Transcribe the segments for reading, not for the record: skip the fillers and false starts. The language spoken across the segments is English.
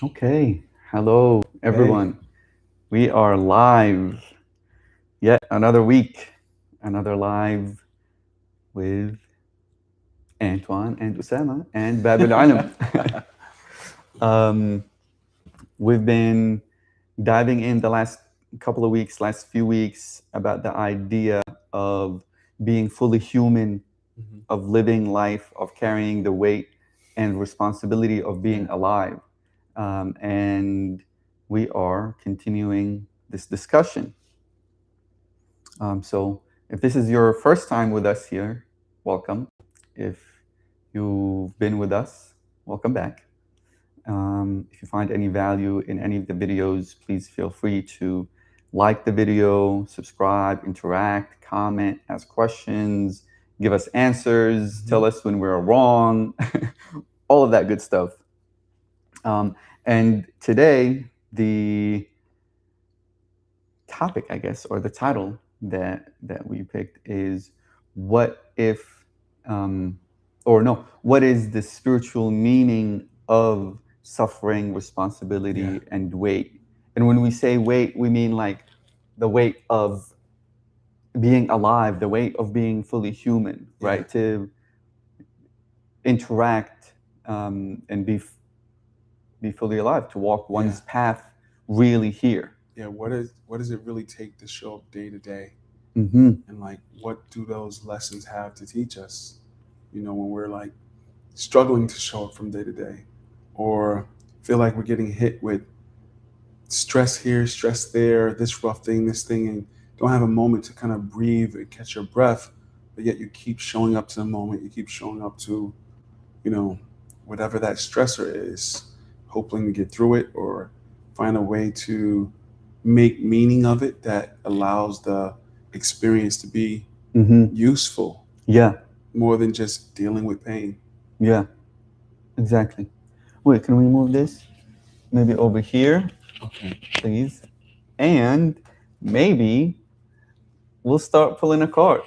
Okay. Hello, Hey, everyone. We are live. Yet another week. Another live with Antoine and Usama and Babul Alam. um, we've been diving in the last couple of weeks, last few weeks, about the idea of being fully human, Mhm. of living life, of carrying the weight and responsibility of being Yeah. alive. And we are continuing this discussion. So, if this is your first time with us here, welcome. If you've been with us, welcome back. If you find any value in any of the videos, please feel free to like the video, subscribe, interact, comment, ask questions, give us answers, tell Mhm. us when we're wrong, all of that good stuff. Um, and today, the topic, I guess, or the title that we picked is what if, um, or no, what is the spiritual meaning of suffering, Yeah. responsibility, and weight? And when we say weight, we mean like the weight of being alive, the weight of being fully human, Yeah. right? To interact and be fully alive, to walk Yeah. one's path really here. Yeah. What does it really take to show up day to day? Mm-hmm. And like what do those lessons have to teach us? When we're like struggling to show up from day to day or feel like we're getting hit with stress here, stress there, this rough thing, this thing, and don't have a moment to kind of breathe and catch your breath, but yet you keep showing up to the moment, you keep showing up to, you know, whatever that stressor is, hoping to get through it or find a way to make meaning of it that allows the experience to be Mm-hmm. useful Yeah. more than just dealing with pain. Yeah, exactly. Wait, can we move this maybe over here, Okay. please? And maybe we'll start pulling a card,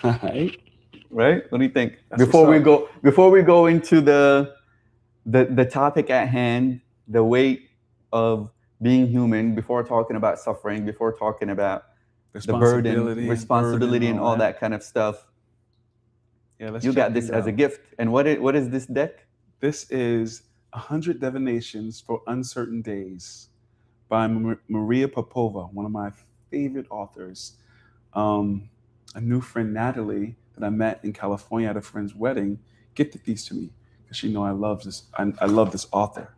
All right. right? What do you think? That's what's up. Before we go into the topic at hand, the weight of being human, before talking about suffering, before talking about the burden, Responsibility, burden, responsibility, and all all that. that kind of stuff, Yeah, let's you check got this these as a out. gift. And what is this deck? This is 100 Divinations for Uncertain Days by Maria Popova, one of my favorite authors. Um, a new friend, Natalie, that I met in California at a friend's wedding, gifted these to me because she know I love this. I love this author.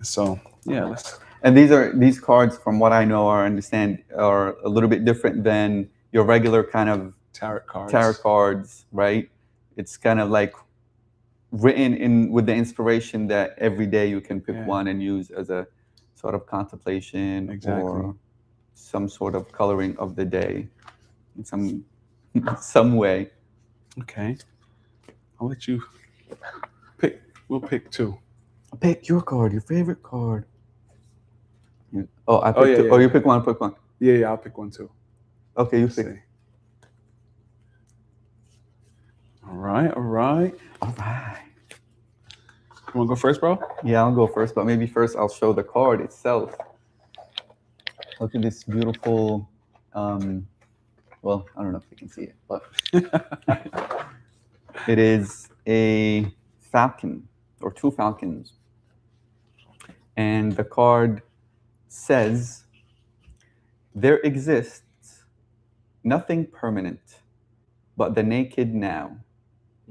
So yeah, let's And these cards, from what I know or understand, are a little bit different than your regular kind of tarot tarot cards. cards, right? It's kind of like written in with the inspiration that every day you can pick Yeah, one and use as a sort of contemplation exactly. or some sort of coloring of the day in some some way. Okay, I'll let you pick. We'll pick two. Pick your card, your favorite card. Oh, I Oh picked yeah, two. yeah, Oh, you yeah, pick one. Pick one. yeah, yeah. I'll pick one too. Okay, you Let's pick. see. All right, all right. All right. You want to go first, bro? Yeah, I'll go first, but maybe first I'll show the card itself. Look at this beautiful. Um, well, I don't know if you can see it, but it is a falcon or two falcons, and the card says, "There exists nothing permanent but the naked now.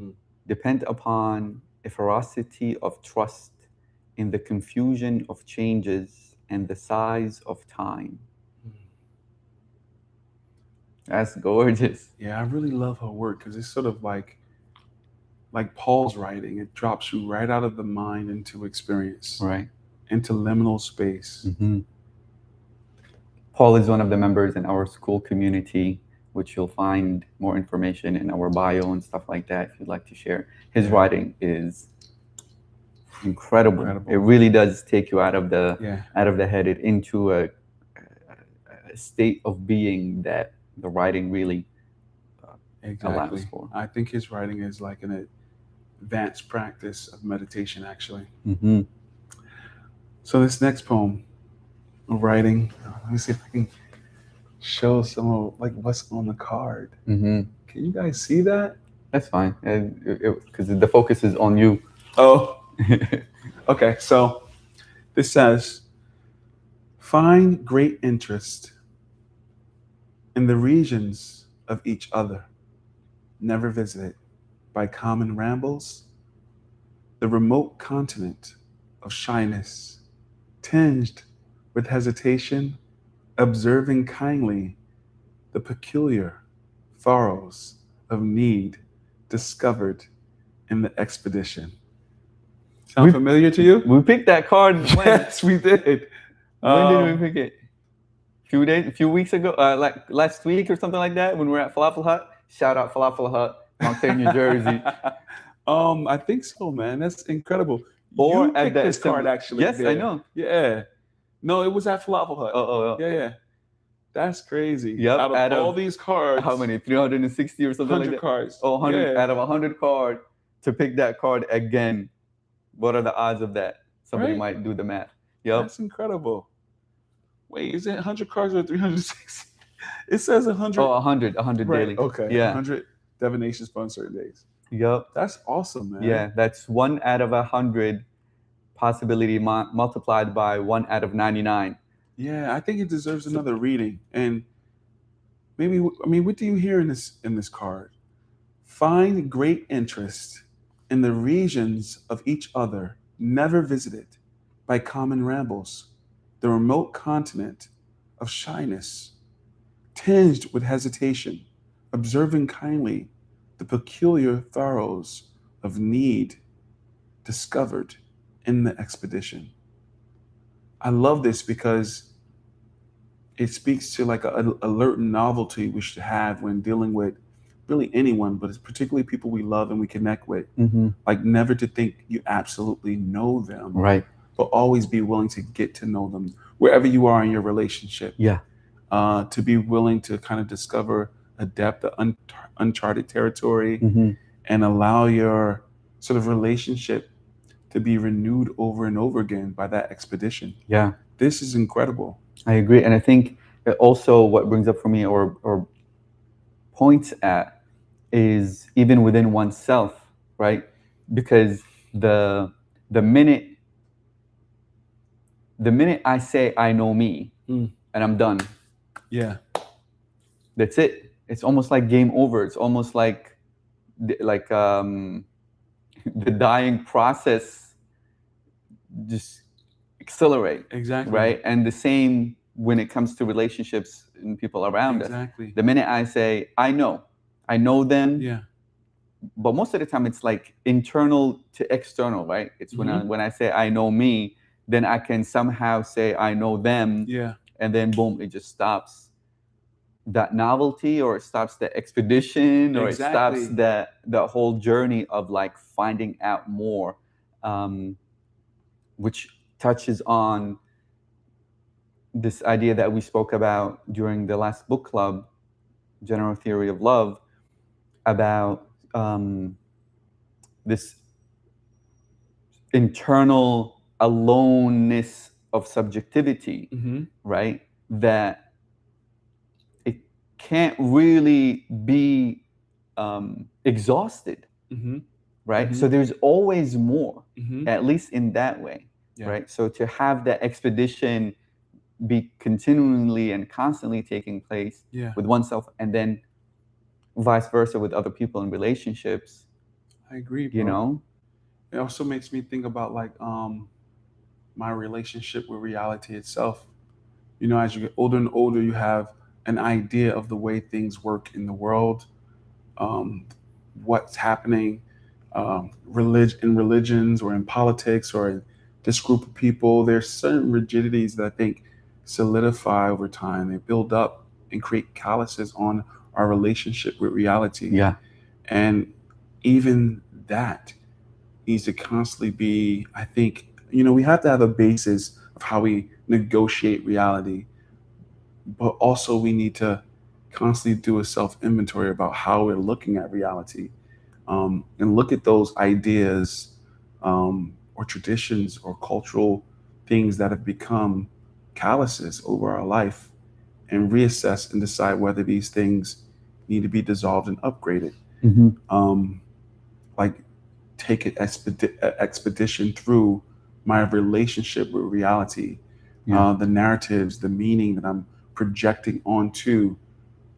Mm, Depend upon a ferocity of trust in the confusion of changes and the size of time." mm. That's gorgeous. Yeah, I really love her work because it's sort of like Paul's writing. It drops you right out of the mind into experience, Right. into liminal space. Hmm. Paul is one of the members in our school community, which you'll find more information in our bio and stuff like that if you'd like to share. His Yeah, writing is incredible. It incredible. really does take you Yeah, out of the head it into a state of being that the writing really allows exactly. for. I think his writing is like an advanced practice of meditation, actually. Hmm. So this next poem I'm writing, let me see if I can show some of like what's on the card. Mm-hmm. Can you guys see that? That's fine, because the focus is on you. Oh, okay. So this says, find great interest in the regions of each other, never visited by common rambles, the remote continent of shyness, tinged with hesitation, observing kindly the peculiar furrows of need discovered in the expedition. Sound We- familiar to you? We picked that card. When? Yes, we did. When did we pick it? A few weeks ago, like last week or something like that, when we were at Falafel Hut. Shout out Falafel Hut, Montclair, New Jersey. I think so, man. That's incredible. Or You at picked the this card actually. Yes, there. I know. Yeah. No, it was at Falafel Hut. Oh. Yeah. That's crazy. Yep, Out of all these cards, How many? 360 or something like 100 that? cards. Oh, 100 Yeah. out of 100 cards to pick that card again. What are the odds of that? Somebody Right. might do the math. Yep. That's incredible. Wait, is it 100 cards or 360? It says 100. Oh, 100 right. daily. Okay. Yeah. 100 divinations for uncertain days. Yep. That's awesome, man. Yeah, that's 1 out of 100 possibility multiplied by 1 out of 99. Yeah, I think it deserves another reading. And maybe, what do you hear in this card? Find great interest in the regions of each other, never visited by common rambles, the remote continent of shyness, tinged with hesitation, observing kindly the peculiar furrows of need discovered in the expedition. I love this because it speaks to like an alert novelty we should have when dealing with really anyone, but it's particularly people we love and we connect with. Mm-hmm. Like never to think you absolutely know them, Right. but always be willing to get to know them wherever you are in your relationship. Yeah. To be willing to kind of discover a depth of uncharted territory Mm-hmm. and allow your sort of relationship to be renewed over and over again by that expedition. Yeah. This is incredible. I agree. And I think that also what brings up for me or points at is even within oneself, right? Because the minute I say I know me and I'm done, Yeah. that's it. It's almost like game over. It's almost like the dying process just accelerate. Exactly. Right? And the same when it comes to relationships and people around us. Exactly. The minute I say I know them, Yeah. but most of the time it's like internal to external, right? It's when I say I know me, then I can somehow say I know them, Yeah. and then boom, it just stops that novelty, or it stops the expedition, or Exactly. it stops the whole journey of like finding out more, which touches on this idea that we spoke about during the last book club, General Theory of Love, about this internal aloneness of subjectivity, right? That it can't really be exhausted, right? So there's always more, at least in that way, right? So to have that expedition be continually and constantly taking place with oneself, and then vice versa with other people in relationships. I agree, bro. You know, it also makes me think about like my relationship with reality itself. You know, as you get older and older, you have an idea of the way things work in the world, what's happening in religions or in politics or in this group of people. There's certain rigidities that I think solidify over time. They build up and create calluses on our relationship with reality. Yeah. And even that needs to constantly be, I think, you know, we have to have a basis of how we negotiate reality, but also we need to constantly do a self-inventory about how we're looking at reality, and look at those ideas or traditions or cultural things that have become calluses over our life and reassess and decide whether these things need to be dissolved and upgraded. Mm-hmm. Like take an expedition through my relationship with reality, Yeah. the narratives, the meaning that I'm projecting onto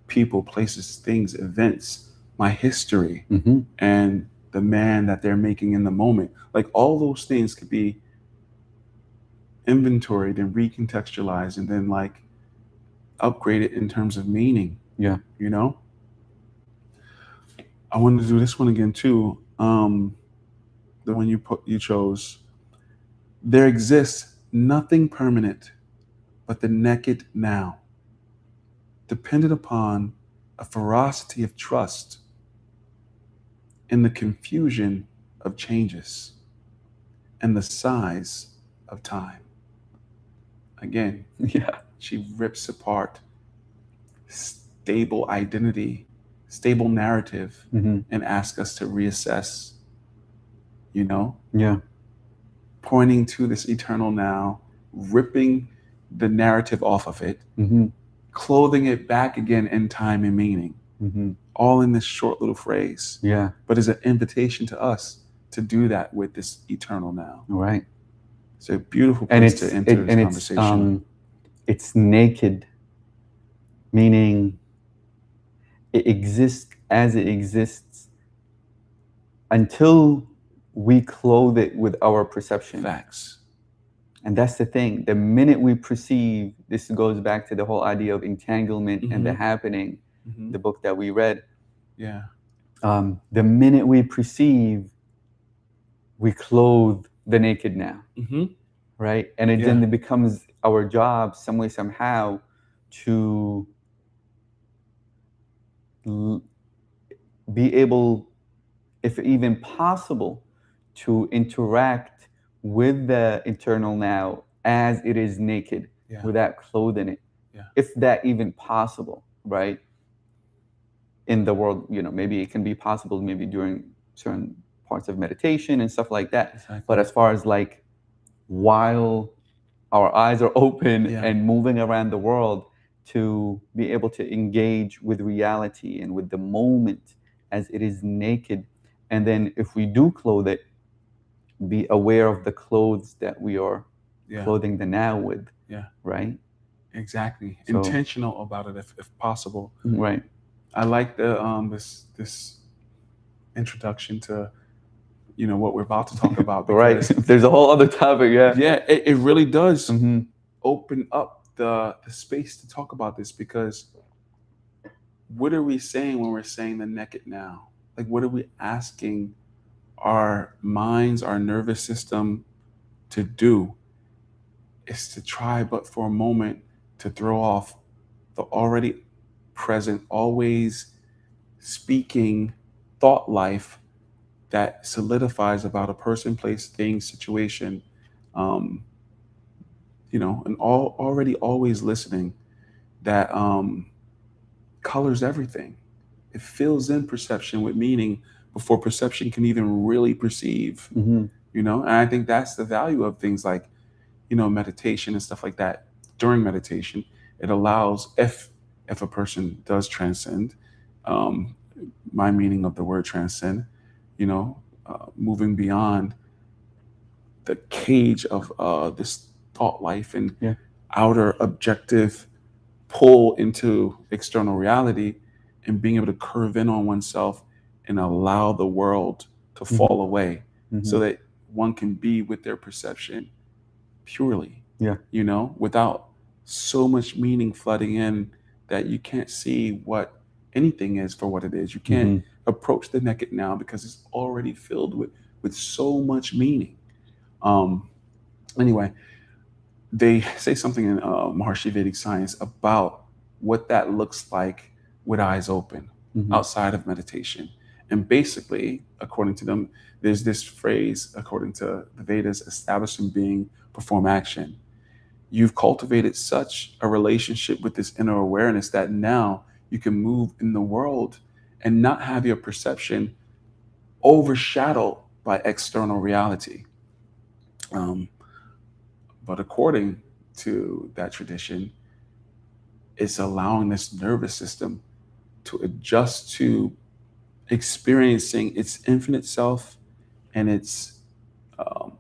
people, places, things, events, my history, Mm-hmm. and the man that they're making in the moment. Like all those things could be inventoried and recontextualized and then like upgraded in terms of meaning. Yeah. You know, I wanted to do this one again too. The one you chose. There exists nothing permanent but the naked now, dependent upon a ferocity of trust in the confusion of changes and the size of time. Again, Yeah. she rips apart stable identity, stable narrative, Mm-hmm. and asks us to reassess, you know, Yeah. pointing to this eternal now, ripping the narrative off of it, Mm-hmm. clothing it back again in time and meaning, Mm-hmm. all in this short little phrase. Yeah. But is an invitation to us to do that with this eternal now. Right. It's a beautiful And place to enter this and conversation. it's naked, meaning it exists as it exists until we clothe it with our perception. Facts. And that's the thing. The minute we perceive, this goes back to the whole idea of entanglement and the Mhm. happening, Mhm. the book that we read. Yeah. The minute we perceive, we clothe the naked now, Mm-hmm. right? And it Yeah. then it becomes our job, some way, somehow, to be able, if even possible, to interact with the eternal now as it is naked, Yeah. without clothing it. Yeah. If that even possible, right? In the world, maybe it can be possible maybe during certain parts of meditation and stuff like that. Exactly. But as far as like while our eyes are open Yeah. and moving around the world, to be able to engage with reality and with the moment as it is naked. And then if we do clothe it, be aware of the clothes that we are Yeah. clothing the now with. Yeah. Right? Exactly. So- Intentional about it if possible. Right. I like the this introduction to what we're about to talk about. Right. Because There's a whole other topic. Yeah. yeah, it really does Mhm. open up the space to talk about this, because what are we saying when we're saying the naked now? Like, what are we asking our minds, our nervous system to do? Is to try, but for a moment, to throw off the already present, always speaking thought life that solidifies about a person, place, thing, situation, and already always listening, that colors everything. It fills in perception with meaning before perception can even really perceive. Mhm. And I think that's the value of things like meditation and stuff like that. During meditation, it allows, if a person does transcend, my meaning of the word transcend, moving beyond the cage of this thought life and Yeah. outer objective pull into external reality, and being able to curve in on oneself and allow the world to fall away, Mhm. so that one can be with their perception purely. Yeah. Without so much meaning flooding in that you can't see what anything is for what it is. You can't Mhm. approach the naked now because it's already filled with so much meaning. Anyway, they say something in Maharshi Vedic science about what that looks like with eyes open, Mhm. outside of meditation. And basically, according to them, there's this phrase, according to the Vedas: establishing being, perform action. You've cultivated such a relationship with this inner awareness that now you can move in the world and not have your perception overshadowed by external reality. But according to that tradition, it's allowing this nervous system to adjust to experiencing its infinite self and its um,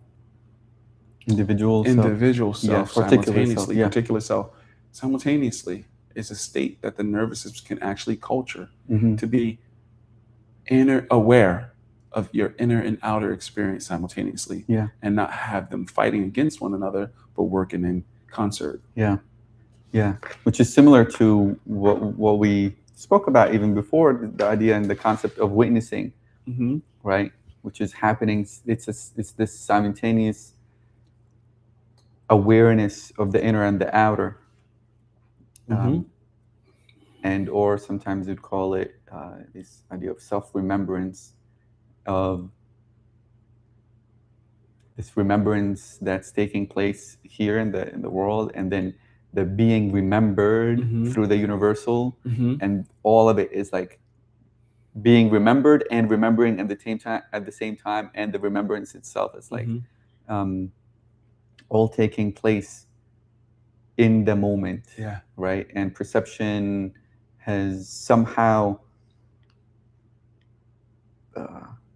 Individual self. individual Yeah, self particular self, simultaneously, yeah. particular self simultaneously. Is a state that the nervous system can actually culture Mhm. to be inner aware of your inner and outer experience simultaneously, Yeah. and not have them fighting against one another, but working in concert. Yeah, yeah, which is similar to what we spoke about even before, the idea and the concept of witnessing, Mm-hmm. right? Which is happening. It's this simultaneous awareness of the inner and the outer, Mhm. and or sometimes you'd call it this idea of self-remembrance, of this remembrance that's taking place here in the world, and then the being remembered Mhm. through the universal, Mhm. and all of it is like being remembered and remembering at the same time, and the remembrance itself is like Mhm. all taking place in the moment, Yeah. right? And perception has somehow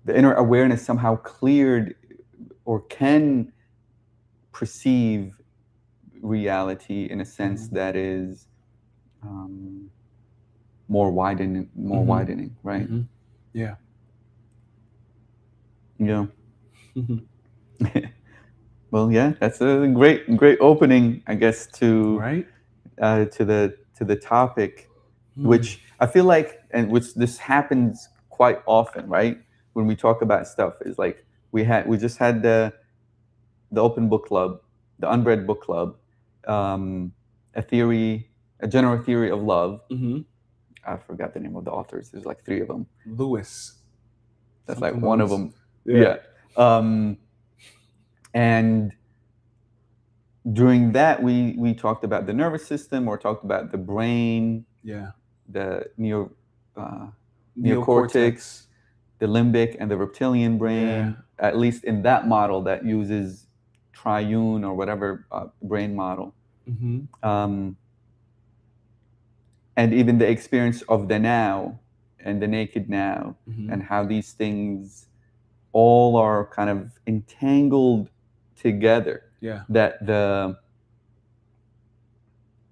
the inner awareness somehow cleared or can perceive reality in a sense that is more widening, right? Mhm. Yeah. Yeah. Mhm. Well, yeah, that's a great opening, I guess, Right? to the topic, Hmm. which I feel like, and which this happens quite often, right? When we talk about stuff, is like we just had the open book club, the unread book club, a general theory of love. Mhm. I forgot the name of the authors. There's like 3 of them. Lewis. That's like Something one of Lewis. them. Yeah. And during that, we talked about the nervous system, or talked about the brain, Yeah. the neocortex, Neocortex. the limbic, and the reptilian brain. Yeah. At least in that model that uses triune or whatever brain model. Mhm. And even the experience of the now and the naked now, Mhm. and how these things all are kind of entangled together, Yeah. that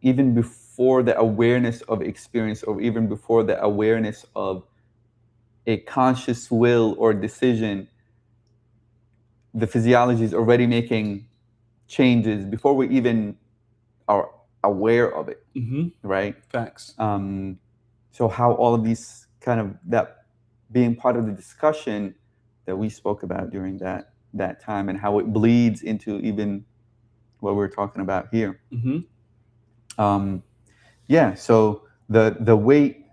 even before the awareness of experience, or even before the awareness of a conscious will or decision, the physiology is already making changes before we even are aware of it, Mhm. right? Facts. So how all of these kind of, that being part of the discussion that we spoke about during that time, and how it bleeds into even what we're talking about here. Mhm. Yeah, so the weight,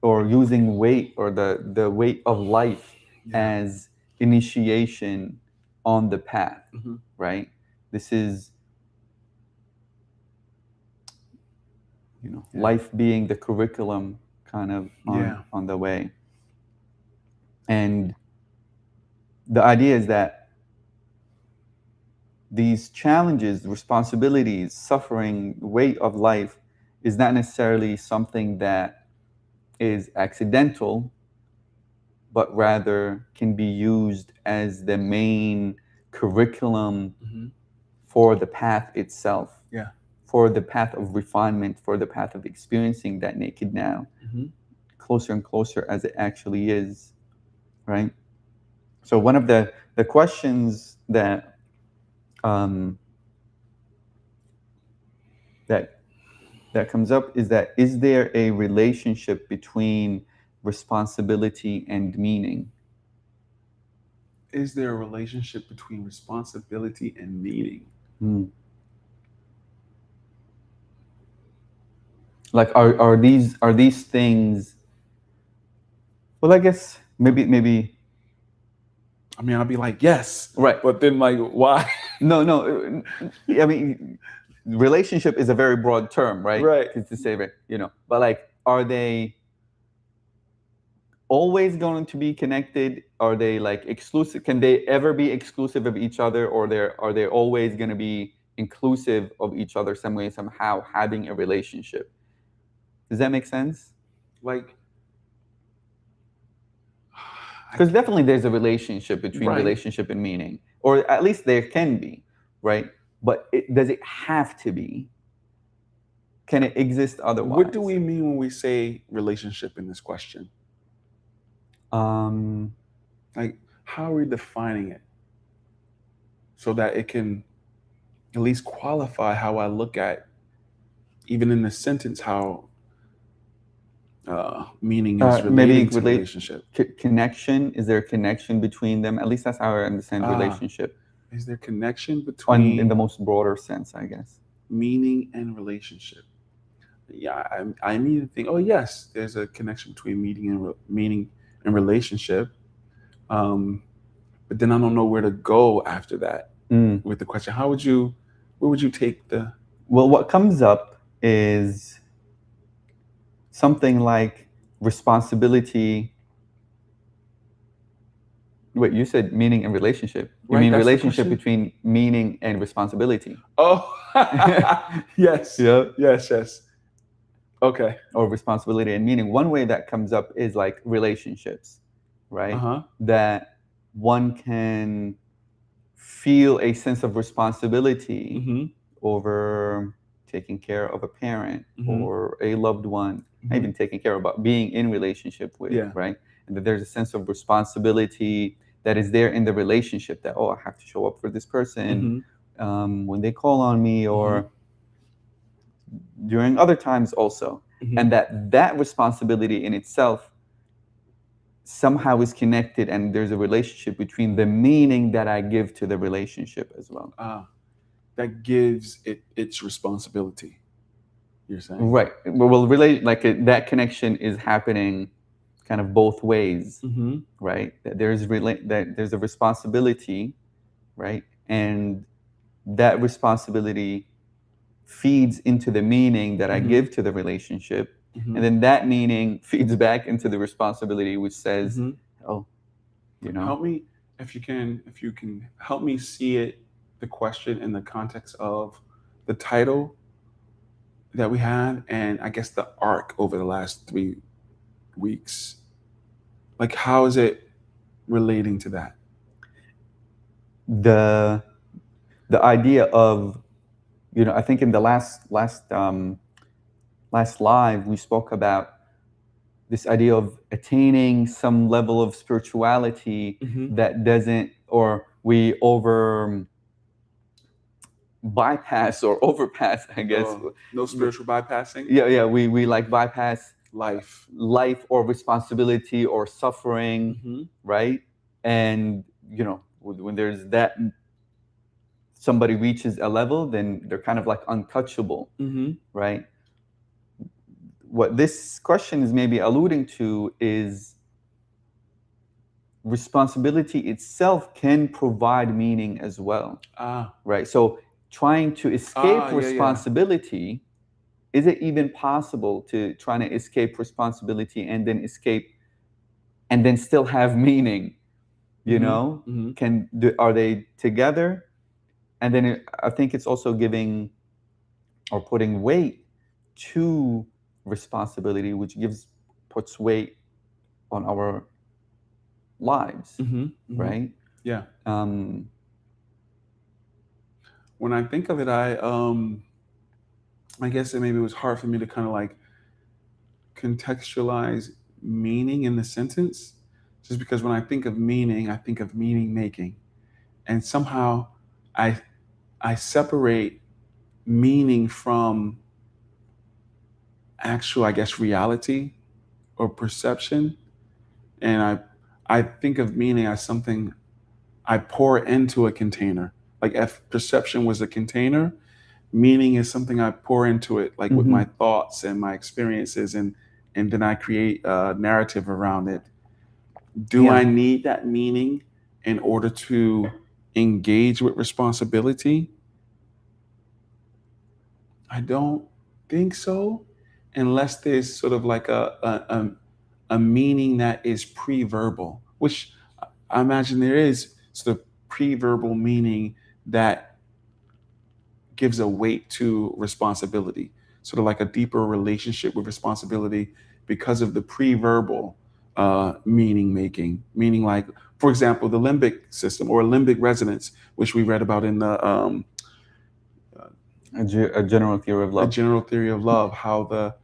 or using weight, or the weight of life Yeah. as initiation on the path, Mhm. right? This is, Yeah. life being the curriculum kind of Yeah. on the way. And the idea is that these challenges, responsibilities, suffering, weight of life is not necessarily something that is accidental, but rather can be used as the main curriculum Mhm. for the path itself, Yeah. for the path of refinement, for the path of experiencing that naked now, Mhm. closer and closer as it actually is, right? So one of the questions that that that comes up is that, is there a relationship between responsibility and meaning? Is there a relationship between responsibility and meaning? Like, are these things? Well, I guess maybe. I mean, I'll be like, yes, Right. but then like, why? No. I mean, relationship is a very broad term, right? Right. To say, but like, are they always going to be connected? Are they like exclusive? Can they ever be exclusive of each other, or are they always going to be inclusive of each other some way, somehow having a relationship. Does that make sense? Like, Because definitely there's a relationship between Right. relationship and meaning, or at least there can be, right? But does it have to be? Can it exist otherwise? what do we mean when we say relationship in this question? Like, how are we defining it so that it can at least qualify how I look at, even in the sentence, how meaning is maybe relating to relationship? connection. Is there a connection between them? At least that's how I understand relationship. Is there connection In between the most broader sense, I guess. meaning and relationship? Yeah, I need to think. Oh, yes, there's a connection between meaning and relationship. But then I don't know where to go after that with the question. Where would you take the? Well, what comes up is something like responsibility. Wait, you said meaning and relationship. You Right, mean that's the relationship question? between meaning and responsibility? Oh, yes. Yeah. Yes. Okay. Or responsibility and meaning. One way that comes up is like relationships, right? Uh-huh. That one can feel a sense of responsibility Mhm. over taking care of a parent Mhm. or a loved one, not even taking care of, but being in relationship with, Yeah. right? And that there's a sense of responsibility that is there in the relationship, that, oh, I have to show up for this person when they call on me, or during other times also. And that responsibility in itself somehow is connected, and there's a relationship between the meaning that I give to the relationship as well. That gives it its responsibility, you're saying? Right. Well, that connection is happening kind of both ways, right? That there's a responsibility, right? And that responsibility feeds into the meaning that I give to the relationship. And then that meaning feeds back into the responsibility, which says, oh, Help me, if you can help me see the question in the context of the title that we had, and I guess the arc over the last 3 weeks. Like, how is it relating to that? The idea of, I think in the last live we spoke about this idea of attaining some level of spirituality that doesn't, or we bypass or overpass, I guess. No spiritual bypassing? Yeah, we like bypass life or responsibility or suffering, right? And when there's that, somebody reaches a level, then they're kind of like untouchable, right? What this question is maybe alluding to is responsibility itself can provide meaning as well, right? So trying to escape responsibility, is it even possible to try to escape responsibility and then still have meaning? Are they together? And then I think it's also giving or putting weight to responsibility, which puts weight on our lives, right? Yeah. When I think of it, I guess maybe it was hard for me to kind of like contextualize meaning in the sentence, just because when I think of meaning, I think of meaning making, and somehow I separate meaning from actual, I guess, reality or perception, and I think of meaning as something I pour into a container. Like, if perception was a container, meaning is something I pour into it, like with my thoughts and my experiences, and then I create a narrative around it. Do I need that meaning in order to engage with responsibility? I don't think so, unless there's sort of like a meaning that is pre-verbal, which I imagine there is sort of pre-verbal meaning that gives a weight to responsibility, sort of like a deeper relationship with responsibility because of the pre-verbal meaning making. Meaning, like, for example, the limbic system or limbic resonance, which we read about in the A general theory of a love. general theory of love, how the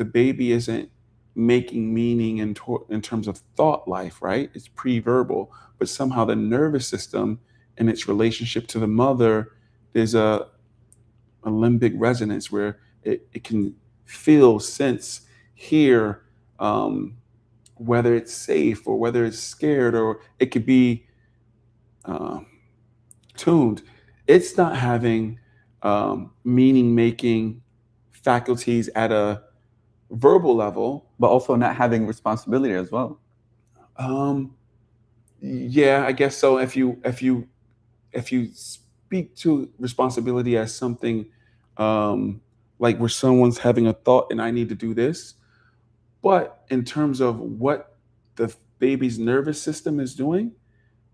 baby isn't making meaning in terms of thought life, right? It's pre-verbal, but somehow the nervous system and its relationship to the mother, there's a limbic resonance where it can feel, sense, hear, whether it's safe or whether it's scared, or it could be uh, tuned. It's not having meaning making faculties at a verbal level. But also not having responsibility as well. Yeah, I guess so. If you speak to responsibility as something like where someone's having a thought and I need to do this, but in terms of what the baby's nervous system is doing,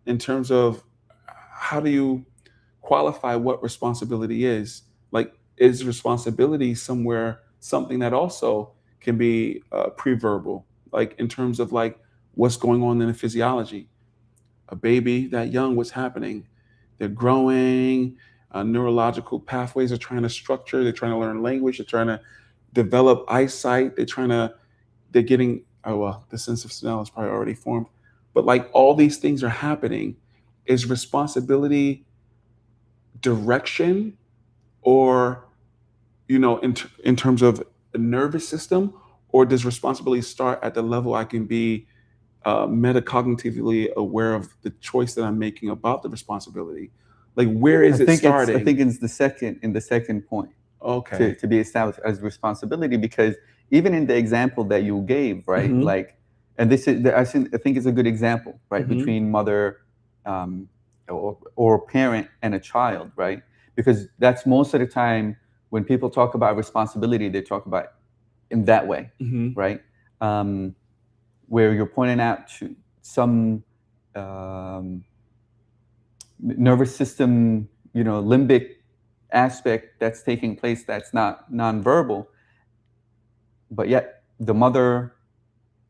in terms of how do you qualify what responsibility is? Like, is responsibility somewhere something that also can be pre-verbal, like in terms of like what's going on in the physiology? A baby that young, what's happening? They're growing. Neurological pathways are trying to structure. They're trying to learn language. They're trying to develop eyesight. They're getting, oh, well, the sense of smell is probably already formed. But like all these things are happening. Is responsibility direction, or, in terms of a nervous system, or does responsibility start at the level I can be metacognitively aware of the choice that I'm making about the responsibility? Like, where is it starting? I think it's in the second point. Okay. To be established as responsibility, because even in the example that you gave, right? Mhm. Like, and this is, I think it's a good example, right? Mhm. Between mother or parent and a child, right? Because that's most of the time when people talk about responsibility, they talk about in that way, Mhm. right? Where you're pointing out to some nervous system, limbic aspect that's taking place that's not nonverbal, but yet the mother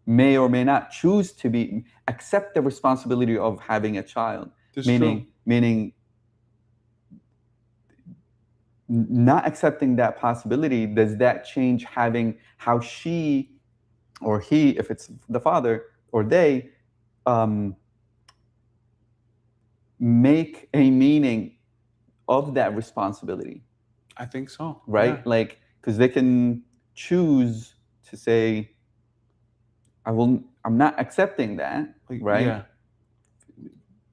may or may not choose to accept the responsibility of having a child. That's meaning true. meaning not accepting that possibility, does that change having how she or he, if it's the father or they, make a meaning of that responsibility, I think so. right? Yeah. Like, because they can choose to say, I'm not accepting that, Like, right? yeah.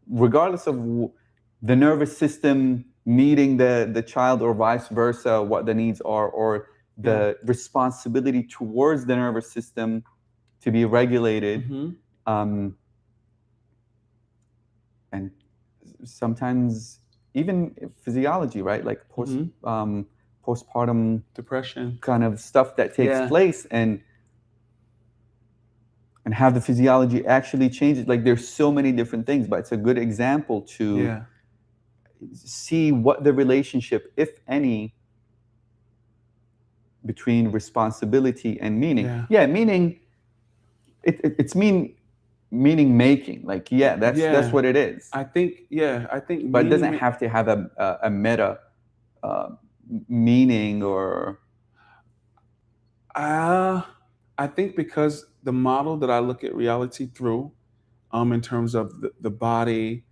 Regardless of the nervous system meeting the child, or vice versa, what the needs are, or the responsibility towards the nervous system to be regulated. Mhm. And sometimes even physiology, right? Like postpartum Depression. kind of stuff that takes Yeah. place, and how the physiology actually changes. Like, there's so many different things, but it's a good example to Yeah. see what the relationship, if any, between responsibility and meaning. Yeah. Meaning, it's meaning making. Like, that's what it is. I think But it doesn't have to have a meta meaning, or I think because the model that I look at reality through, in terms of the body,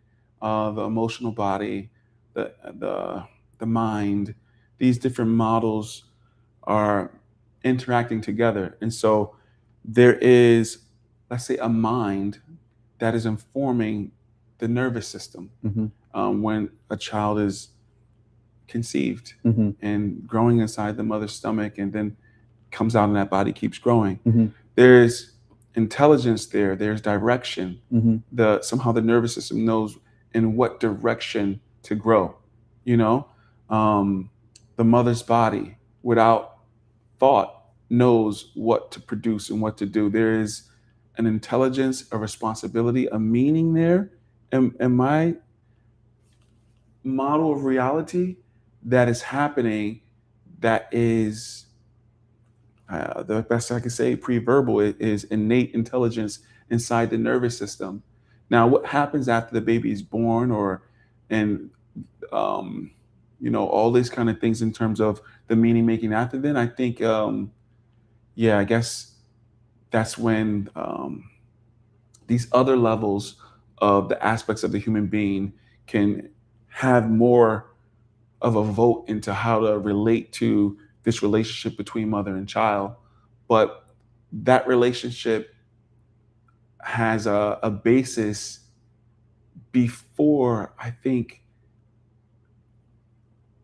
the emotional body, the mind, these different models are interacting together, and so there is, let's say, a mind that is informing the nervous system. When a child is conceived and growing inside the mother's stomach, and then comes out and that body keeps growing. There's intelligence there. There's direction. Somehow the nervous system knows in what direction to grow. The mother's body, without thought, knows what to produce and what to do. There is an intelligence, a responsibility, a meaning there. Am I model of reality that is happening that is the best I can say pre-verbal is innate intelligence inside the nervous system. Now, what happens after the baby is born, or and all these kind of things in terms of the meaning making after then? I think, yeah, I guess that's when these other levels of the aspects of the human being can have more of a vote into how to relate to this relationship between mother and child. But that relationship has a basis before, I think,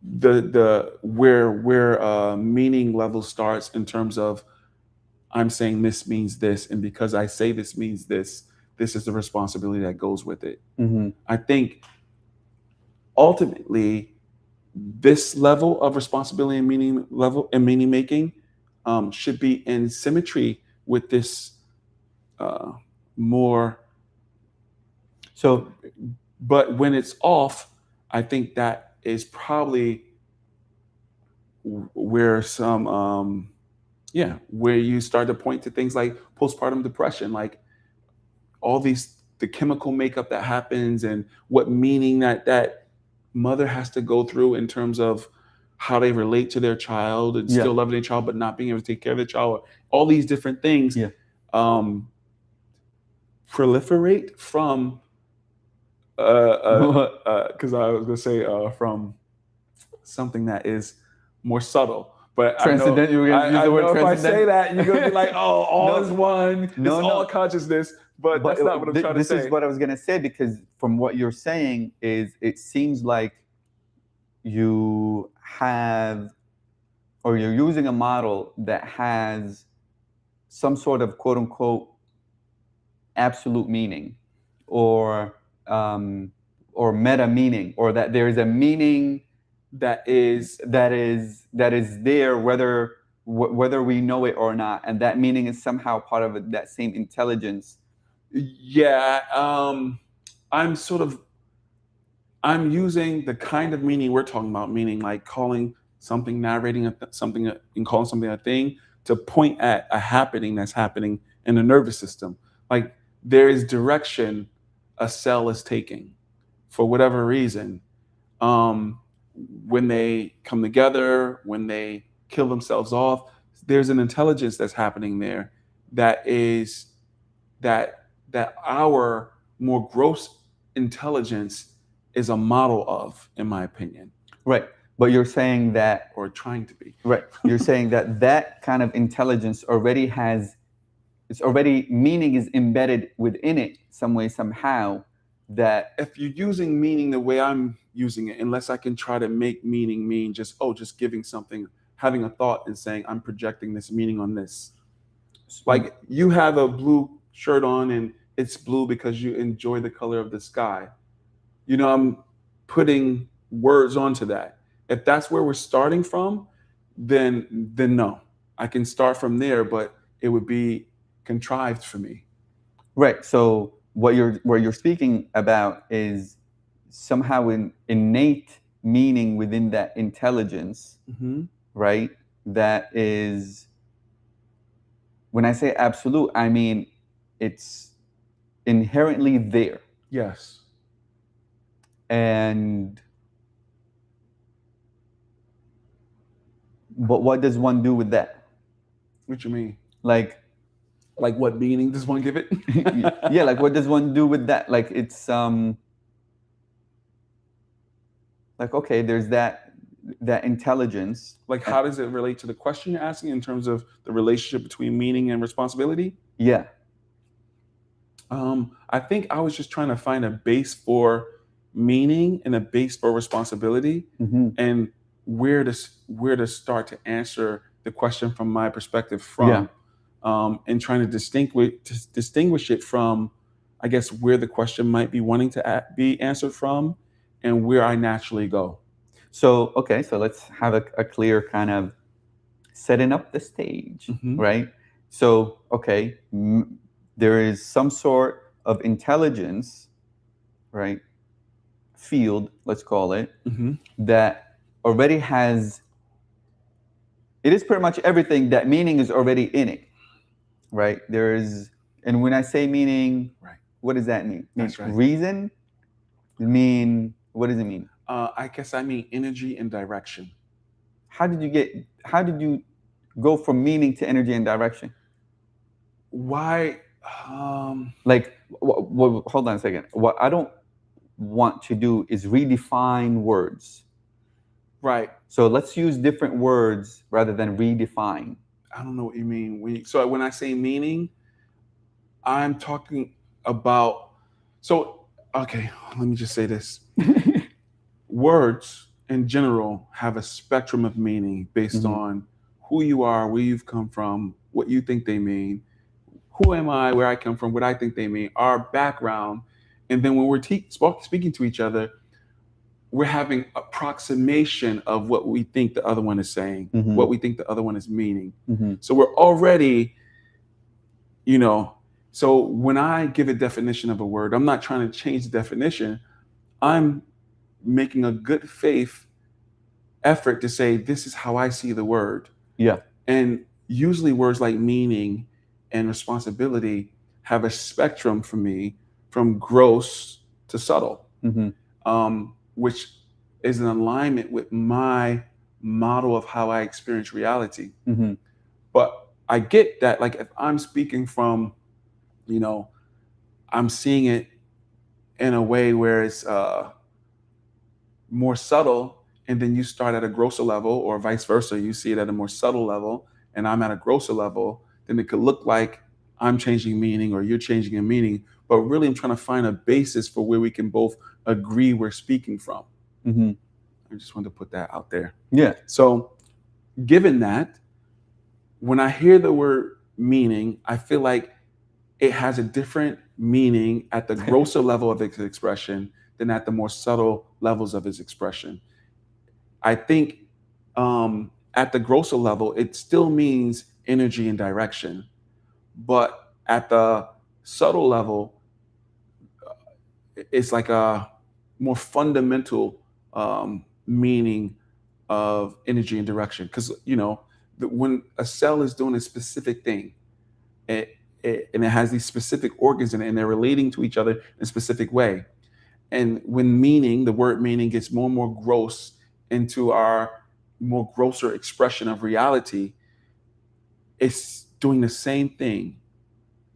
the where meaning level starts in terms of, I'm saying this means this, and because I say this means this, this is the responsibility that goes with it. Mm-hmm. I think ultimately this level of responsibility and meaning making should be in symmetry with this more. So, But when it's off, I think that is probably where where you start to point to things like postpartum depression, like all the chemical makeup that happens and what meaning that mother has to go through in terms of how they relate to their child and Yeah. still loving their child but not being able to take care of their child. All these different things Yeah. proliferate from because I was gonna say from something that is more subtle. But Transcendent. You were gonna use the word know if I transcendent. say that, you're gonna be like, oh, all No. is one. No, It's no. all consciousness. But that's not what I'm trying to say. This is what I was gonna say, because from what you're saying is, it seems like you have, or you're using a model that has some sort of quote unquote absolute meaning, or meta meaning, or that there is a meaning that is there whether we know it or not, and that meaning is somehow part of that same intelligence. Yeah, I'm using the kind of meaning we're talking about, meaning like calling something, narrating something, and calling something a thing, to point at a happening that's happening in the nervous system. Like there is direction a cell is taking for whatever reason. When they come together, when they kill themselves off, there's an intelligence that's happening there that is that our more gross intelligence is a model of, in my opinion. Right. But you're saying that, or trying to be. Right. You're saying that kind of intelligence already has, it's already, meaning is embedded within it some way, somehow, that if you're using meaning the way I'm using it, unless I can try to make meaning mean just giving something, having a thought and saying I'm projecting this meaning on this. Like you have a blue shirt on and it's blue because you enjoy the color of the sky. I'm putting words onto that. If that's where we're starting from, then no. I can start from there, but it would be contrived for me. Right. So what you're speaking about is somehow an innate meaning within that intelligence, right? That is, when I say absolute, I mean it's inherently there. Yes. But what does one do with that? What you mean? Like what meaning does one give it? Yeah, like what does one do with that? Like it's like, okay, there's that intelligence. Like how does it relate to the question you're asking in terms of the relationship between meaning and responsibility? Yeah. I think I was just trying to find a base for meaning and a base for responsibility, and where to start to answer the question from my perspective from, and trying to distinguish it from, I guess, where the question might be wanting to be answered from, and where I naturally go. So, okay, so let's have a clear kind of setting up the stage, right? So, okay, there is some sort of intelligence, right, field, let's call it, Mm-hmm. that already has, it is pretty much everything, that meaning is already in it, right? And when I say meaning, Right. what does that mean? That's right. Reason? What does it mean? I guess I mean energy and direction. How did you go from meaning to energy and direction? Why? Like, hold on a second. What I don't want to do is redefine words. Right. So let's use different words rather than redefine. I don't know what you mean. So when I say meaning, I'm talking about. So okay, let me just say this: words in general have a spectrum of meaning based Mhm. on who you are, where you've come from, what you think they mean. Who am I? Where I come from? What I think they mean? Our background, and then when we're speaking to each other, we're having approximation of what we think the other one is saying, Mhm. what we think the other one is meaning. Mhm. So we're already, you know, so when I give a definition of a word, I'm not trying to change the definition. I'm making a good faith effort to say, this is how I see the word. Yeah. And usually words like meaning and responsibility have a spectrum for me from gross to subtle. Mhm. Which is in alignment with my model of how I experience reality. Mhm. But I get that, like, if I'm speaking from, I'm seeing it in a way where it's more subtle, and then you start at a grosser level, or vice versa, you see it at a more subtle level, and I'm at a grosser level, then it could look like I'm changing meaning or you're changing a meaning. But really, I'm trying to find a basis for where we can both agree we're speaking from. Mhm. I just wanted to put that out there. Yeah. So, given that, when I hear the word meaning, I feel like it has a different meaning at the grosser level of its expression than at the more subtle levels of its expression. I think at the grosser level, it still means energy and direction. But at the subtle level, it's like a more fundamental meaning of energy and direction. Because, when a cell is doing a specific thing, and it has these specific organs in it, and they're relating to each other in a specific way. And when the word meaning gets more and more gross into our more grosser expression of reality, it's doing the same thing,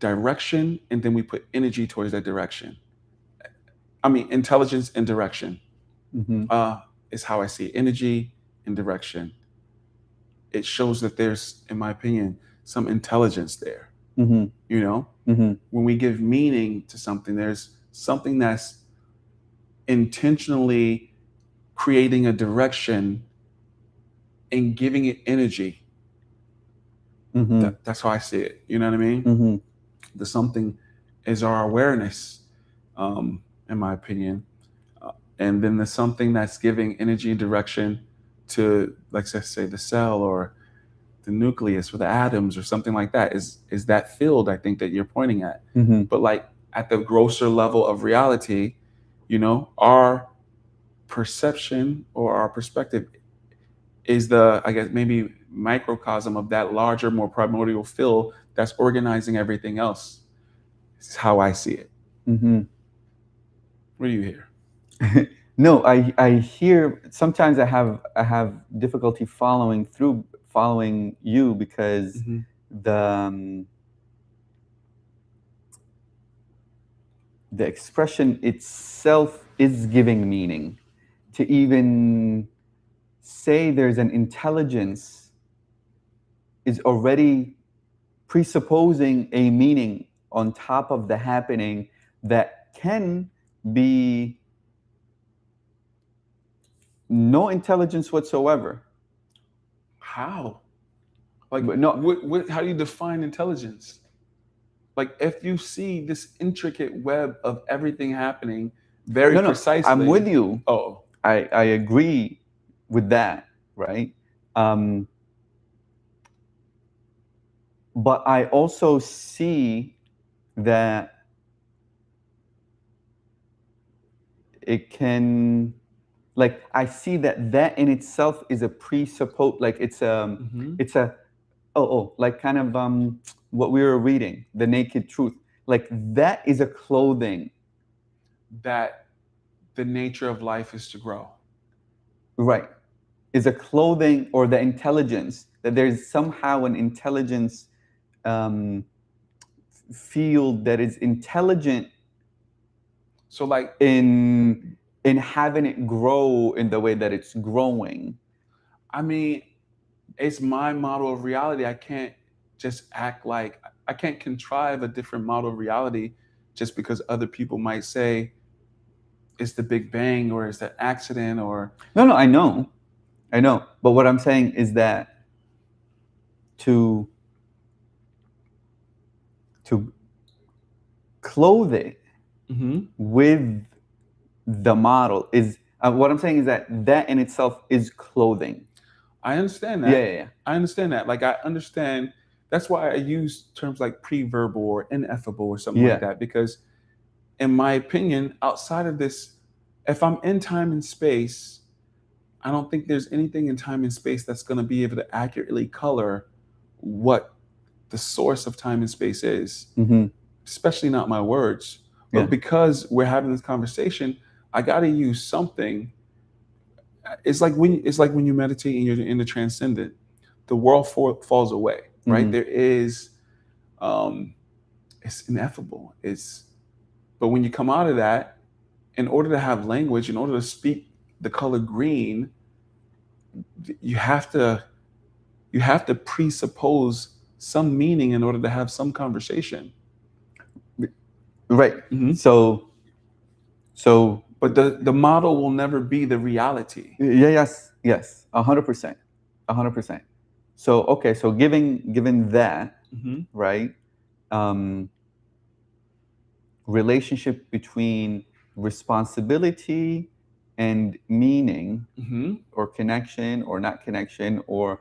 direction, and then we put energy towards that direction. I mean, intelligence and direction Mhm. is how I see it. Energy and direction. It shows that there's, in my opinion, some intelligence there. Mhm. Mhm. When we give meaning to something, there's something that's intentionally creating a direction and giving it energy. Mhm. That's how I see it. You know what I mean? Mhm. The something is our awareness, in my opinion. And then there's something that's giving energy and direction to, like, let's say, the cell or the nucleus or the atoms or something like that. Is that field, I think, that you're pointing at. Mhm. But like at the grosser level of reality, our perception or our perspective is I guess, maybe microcosm of that larger, more primordial field that's organizing everything else. This is how I see it. Mhm. What do you hear? No, I hear. Sometimes I have difficulty following you because Mm-hmm. the the expression itself is giving meaning. To even say there's an intelligence is already presupposing a meaning on top of the happening that can be no intelligence whatsoever. How? Like, But no, how do you define intelligence? Like, if you see this intricate web of everything happening very no, I'm with precisely. you. Oh, I agree with that, right? Um, but I also see that it can, like, I see that in itself is a presuppose, like it's a like kind of what we were reading, The Naked Truth, like that is a clothing. That the nature of life is to grow. Right. Is a clothing, or the intelligence, that there's somehow an intelligence field that is intelligent, So like in having it grow in the way that it's growing. I mean, it's my model of reality. I can't just act like, I can't contrive a different model of reality just because other people might say it's the Big Bang or it's the accident or. No, I know. But what I'm saying is that to clothe it with the model is, what I'm saying is that in itself is clothing. I understand that. Yeah. I understand that. Like, I understand. That's why I use terms like pre-verbal or ineffable or something like that, because in my opinion, outside of this, if I'm in time and space, I don't think there's anything in time and space that's going to be able to accurately color what the source of time and space is, especially not my words. But because we're having this conversation, I got to use something. It's like when you meditate and you're in the transcendent, the world falls away, right? There is, it's ineffable. But when you come out of that, in order to have language, in order to speak the color green, you have to presuppose some meaning in order to have some conversation. Right. So but the model will never be the reality. Yes, 100%. So okay, so given that, right, relationship between responsibility and meaning, or connection or not connection, or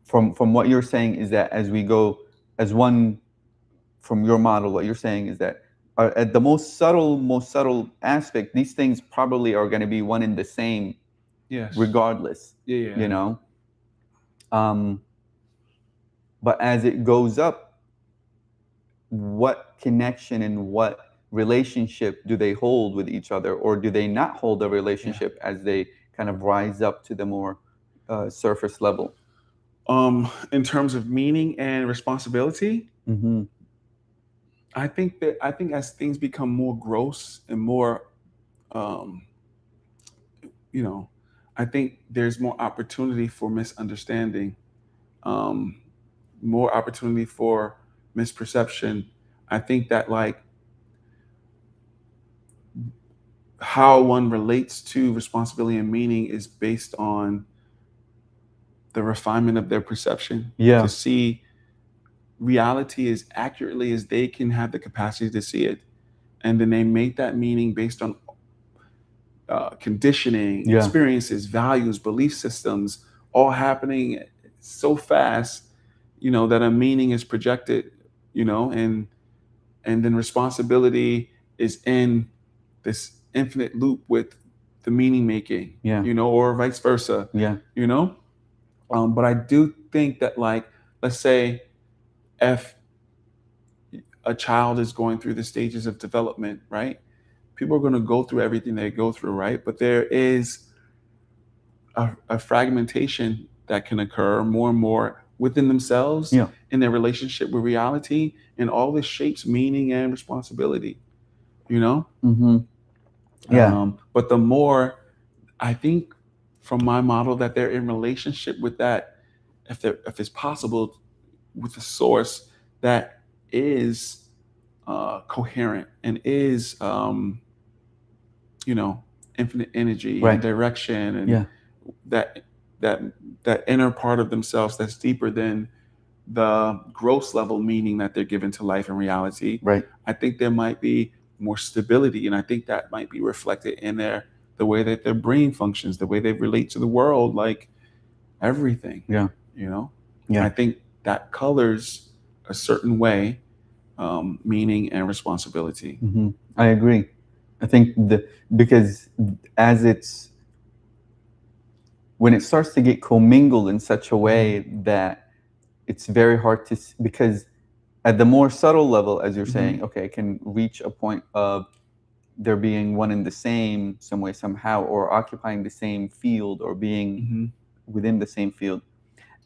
from what you're saying is that as we go, as one, from your model, what you're saying is that at the most subtle aspect, these things probably are going to be one and the same, regardless. You know. But as it goes up, what connection and what relationship do they hold with each other, or do they not hold a relationship as they kind of rise up to the more surface level? In terms of meaning and responsibility, I think as things become more gross and more, I think there's more opportunity for misunderstanding, more opportunity for misperception. I think that, like, how one relates to responsibility and meaning is based on the refinement of their perception. To see reality as accurately as they can have the capacity to see it. And then they make that meaning based on conditioning, experiences, values, belief systems, all happening so fast, that a meaning is projected, and then responsibility is in this infinite loop with the meaning making, or vice versa. But I do think that, like, let's say if a child is going through the stages of development, right? People are going to go through everything they go through, right? But there is a fragmentation that can occur more and more within themselves, in their relationship with reality, and all this shapes meaning and responsibility, But the more, I think, from my model, that they're in relationship with that, if it's possible, with the source that is coherent and is infinite energy and direction, and that inner part of themselves that's deeper than the gross level meaning that they're given to life and reality. I think there might be more stability, and I think that might be reflected in the way that their brain functions, the way they relate to the world, like everything. I think that colors a certain way, meaning and responsibility. I agree. I think because as it's when it starts to get commingled in such a way that it's very hard to because at the more subtle level, as you're saying, okay, it can reach a point of there being one in the same some way somehow, or occupying the same field, or being within the same field,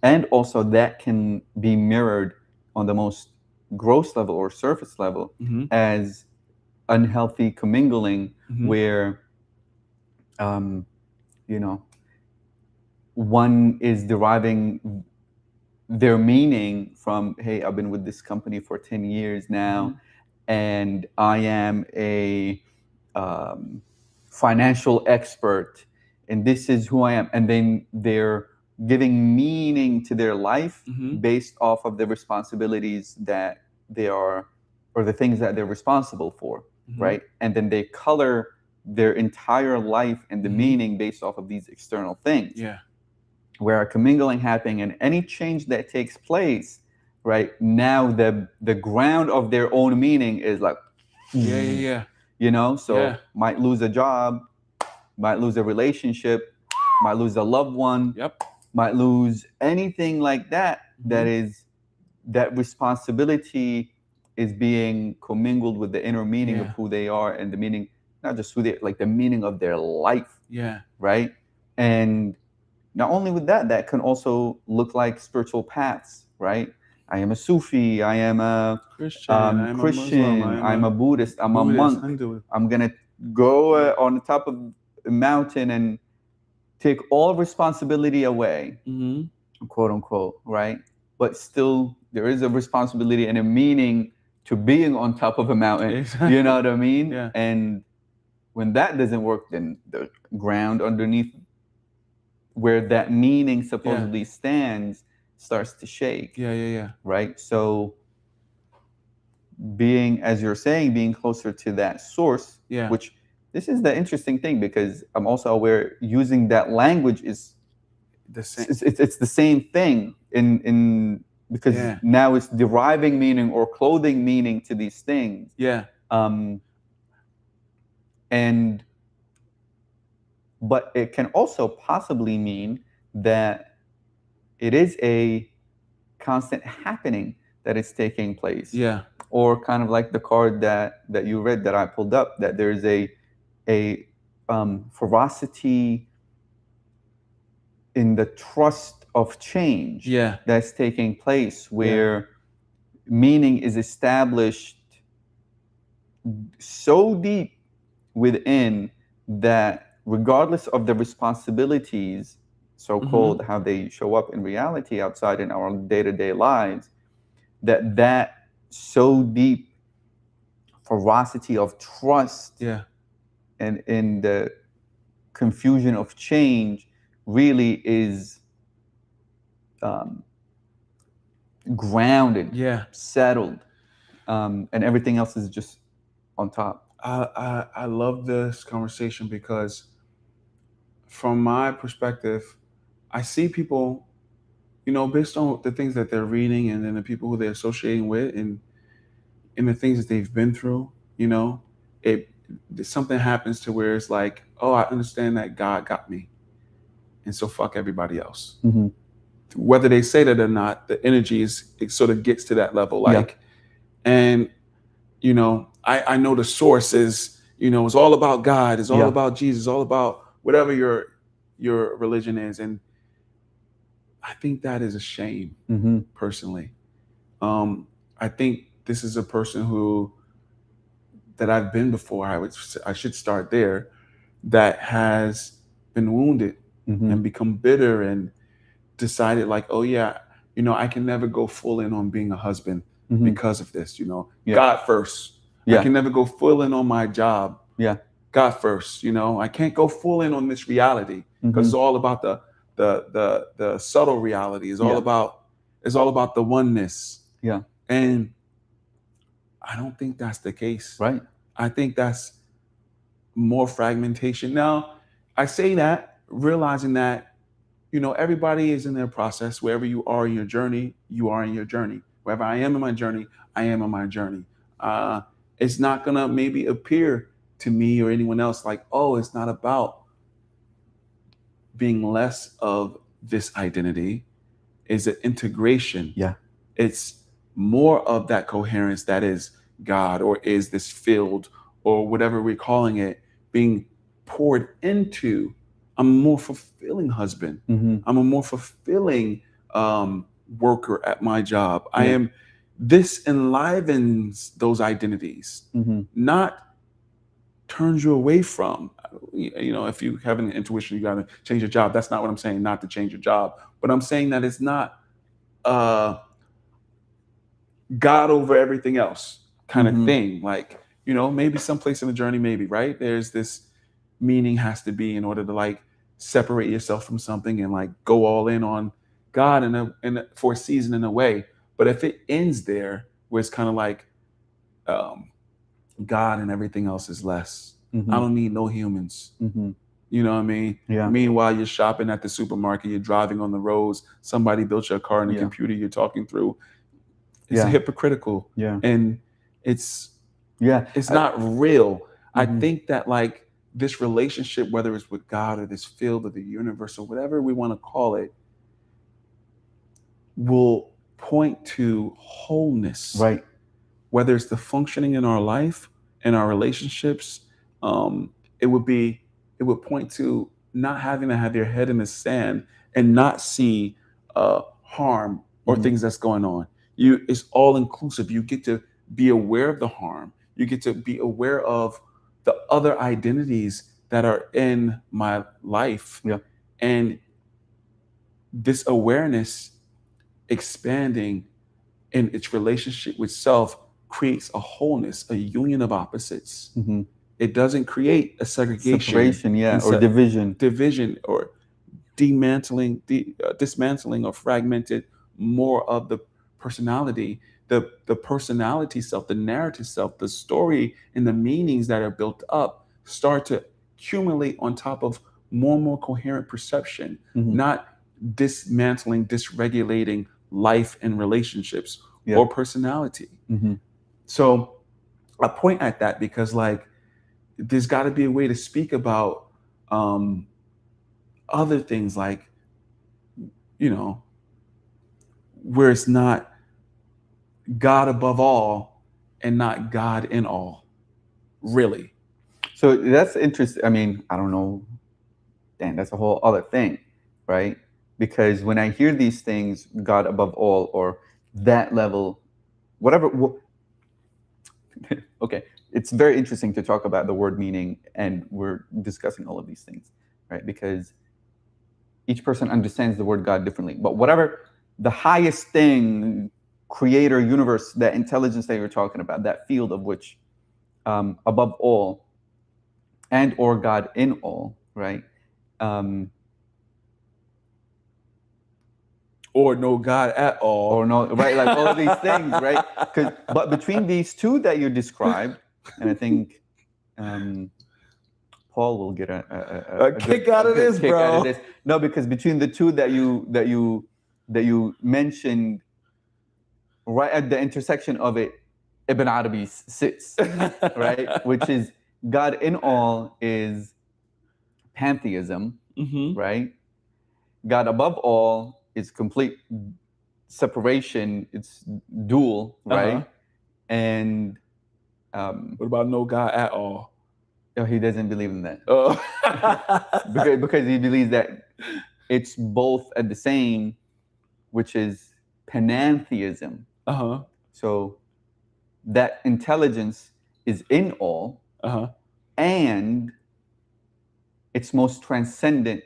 and also that can be mirrored on the most gross level or surface level as unhealthy commingling, where you know, one is deriving their meaning from, hey, I've been with this company for 10 years now, and I am a financial expert, and this is who I am. And then they're giving meaning to their life based off of the responsibilities that they are, or the things that they're responsible for, right? And then they color their entire life and the meaning based off of these external things. Yeah. Where a commingling happening, and any change that takes place, right, now the ground of their own meaning is like, you know, so might lose a job, might lose a relationship, might lose a loved one, might lose anything like that. That is, that responsibility is being commingled with the inner meaning of who they are, and the meaning, not just who they, like the meaning of their life. Right. And not only with that, that can also look like spiritual paths, right? I am a Sufi, I am a Christian, I'm a Buddhist, I'm a monk. I'm going to go on the top of a mountain and take all responsibility away, quote unquote, right? But still, there is a responsibility and a meaning to being on top of a mountain. Exactly. You know what I mean? Yeah. And when that doesn't work, then the ground underneath where that meaning supposedly stands starts to shake. Right? So being, as you're saying, being closer to that source, which this is the interesting thing, because I'm also aware using that language is the same. It's the same thing in because now it's deriving meaning or clothing meaning to these things. And but it can also possibly mean that it is a constant happening that is taking place. Or kind of like the card that you read that I pulled up, that there's a ferocity in the trust of change that's taking place, where meaning is established so deep within that, regardless of the responsibilities, so-called, how they show up in reality outside in our day-to-day lives, that so deep ferocity of trust and in the confusion of change really is grounded, settled, and everything else is just on top. I love this conversation because from my perspective, I see people, you know, based on the things that they're reading and then the people who they're associating with and the things that they've been through, you know, something happens to where it's like, oh, I understand that God got me, and so fuck everybody else. Whether they say that or not, the energy it sort of gets to that level, like, and you know, I know the source is, you know, it's all about God, it's all about Jesus, it's all about whatever your religion is, and I think that is a shame, personally. I think this is a person that I've been before. I should start there. That has been wounded and become bitter and decided like, oh yeah, you know, I can never go full in on being a husband because of this. You know, God first. I can never go full in on my job. God first. You know, I can't go full in on this reality because it's all about the subtle reality. It's all about the oneness. And I don't think that's the case. Right. I think that's more fragmentation. Now, I say that realizing that, you know, everybody is in their process. Wherever you are in your journey, you are in your journey. Wherever I am in my journey, I am on my journey. It's not gonna maybe appear to me or anyone else like, oh, it's not about being less of this identity. Is an integration. Yeah. It's more of that coherence that is God, or is this field, or whatever we're calling it, being poured into. I'm a more fulfilling husband. Mm-hmm. I'm a more fulfilling worker at my job. I Yeah. am. This enlivens those identities, Mm-hmm. not turns you away from. If you have an intuition, you got to change your job. That's not what I'm saying. Not to change your job, but I'm saying that it's not God over everything else kind of Mhm. thing. Like, maybe someplace in the journey, maybe, right? There's this meaning has to be in order to like separate yourself from something and like go all in on God for a season in a way. But if it ends there, where it's kind of like God and everything else is less. Mhm. I don't need no humans. Mhm. You know what I mean? Yeah. Meanwhile, you're shopping at the supermarket, you're driving on the roads, somebody built your car in a Yeah. computer you're talking through. It's Yeah. hypocritical. Yeah. And it's Yeah. not real. I Mhm. think that like this relationship, whether it's with God or this field or the universe or whatever we want to call it, will point to wholeness. Right. Whether it's the functioning in our life and our relationships, it would point to not having to have your head in the sand and not see harm or Mhm. things that's going on. It's all inclusive. You get to be aware of the harm. You get to be aware of the other identities that are in my life. Yeah. And this awareness expanding in its relationship with self creates a wholeness, a union of opposites. Mhm. It doesn't create a segregation, Separation, yeah, and or division. division, or dismantling or fragmented more of the personality, the personality self, the narrative self, the story and the meanings that are built up start to accumulate on top of more and more coherent perception, Mhm. not dismantling, dysregulating life and relationships Yeah. or personality. Mhm. So I point at that because like there's got to be a way to speak about other things, like where it's not God above all and not God in all, really. So that's interesting. I mean, I don't know. Damn, that's a whole other thing, right? Because when I hear these things, God above all, or that level, whatever. Okay, it's very interesting to talk about the word meaning, and we're discussing all of these things, right? Because each person understands the word God differently. But whatever the highest thing, creator, universe, that intelligence that you're talking about, that field of which above all, and or God in all, right? Or no God at all. Or no, right? Like all of these things, right? But between these two that you described, and I think Paul will get a kick out of this, kick bro. out of this. No, because between the two that you mentioned, right at the intersection of it, Ibn Arabi sits, right? Which is God in all is pantheism, Mm-hmm. right? God above all is complete separation. It's dual, right? Uh-huh. And What about no God at all? he doesn't believe in that. Oh. because he believes that it's both at the same, which is panentheism. Uh-huh. So that intelligence is in all, Uh-huh. and it's most transcendent,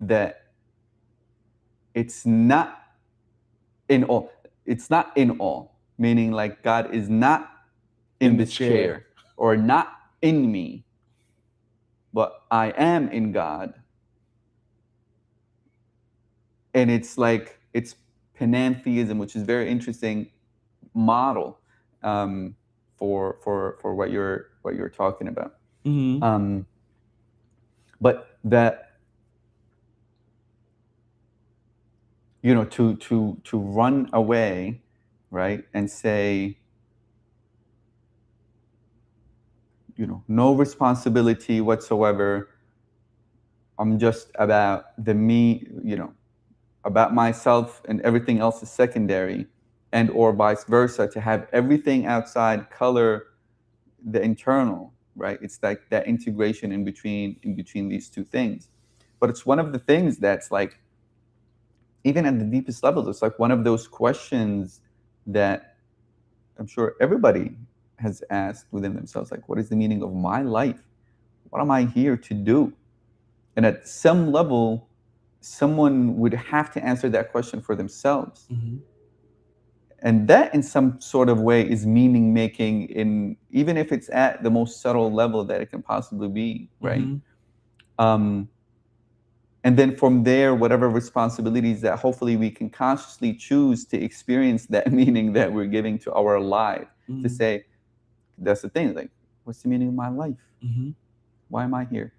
that it's not in all. It's not in all, meaning like God is not in this chair or not in me, but I am in God. And it's like it's panentheism, which is very interesting model for what you're talking about. Mm-hmm. But that to run away, right, and say no responsibility whatsoever. I'm just about about myself, and everything else is secondary, and or vice versa, to have everything outside color the internal, right? It's like that integration in between these two things. But it's one of the things that's like, even at the deepest levels, it's like one of those questions that I'm sure everybody has asked within themselves, like, what is the meaning of my life? What am I here to do? And at some level, someone would have to answer that question for themselves. Mm-hmm. And that, in some sort of way, is meaning making, in even if it's at the most subtle level that it can possibly be, right? Mm-hmm. And then from there, whatever responsibilities that hopefully we can consciously choose to experience that meaning that we're giving to our life, Mm-hmm. to say, that's the thing, like, what's the meaning of my life? Mm-hmm. Why am I here?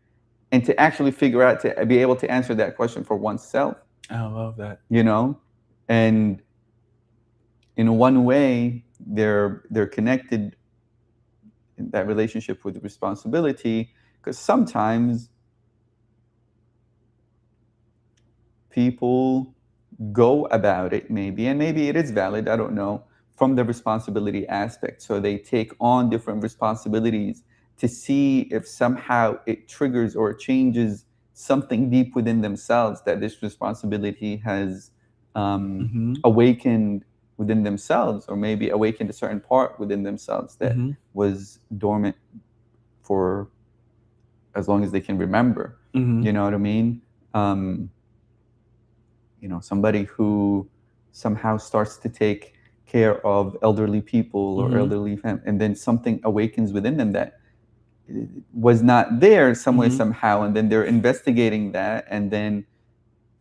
And to actually figure out, to be able to answer that question for oneself. I love that. And in one way, they're connected in that relationship with responsibility, because sometimes people go about it, maybe, and maybe it is valid, I don't know, from the responsibility aspect. So they take on different responsibilities to see if somehow it triggers or changes something deep within themselves that this responsibility has Mm-hmm. awakened within themselves, or maybe awakened a certain part within themselves that Mm-hmm. was dormant for as long as they can remember. Mm-hmm. You know what I mean? Somebody who somehow starts to take care of elderly people or Mm-hmm. elderly family, and then something awakens within them that was not there some way, Mm-hmm. somehow, and then they're investigating that, and then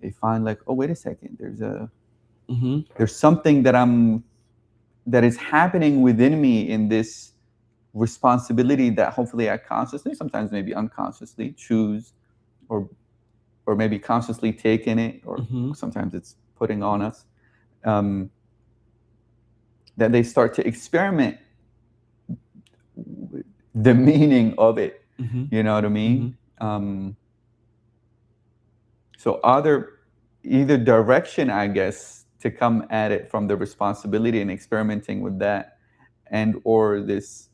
they find, like, oh, wait a second, Mm-hmm. there's something that is happening within me in this responsibility that hopefully I consciously, sometimes maybe unconsciously, choose, or maybe consciously take in it, or Mm-hmm. sometimes it's putting on us, that they start to experiment with the meaning of it. Mm-hmm. You know what I mean? So either direction, I guess, to come at it from the responsibility and experimenting with that, and or this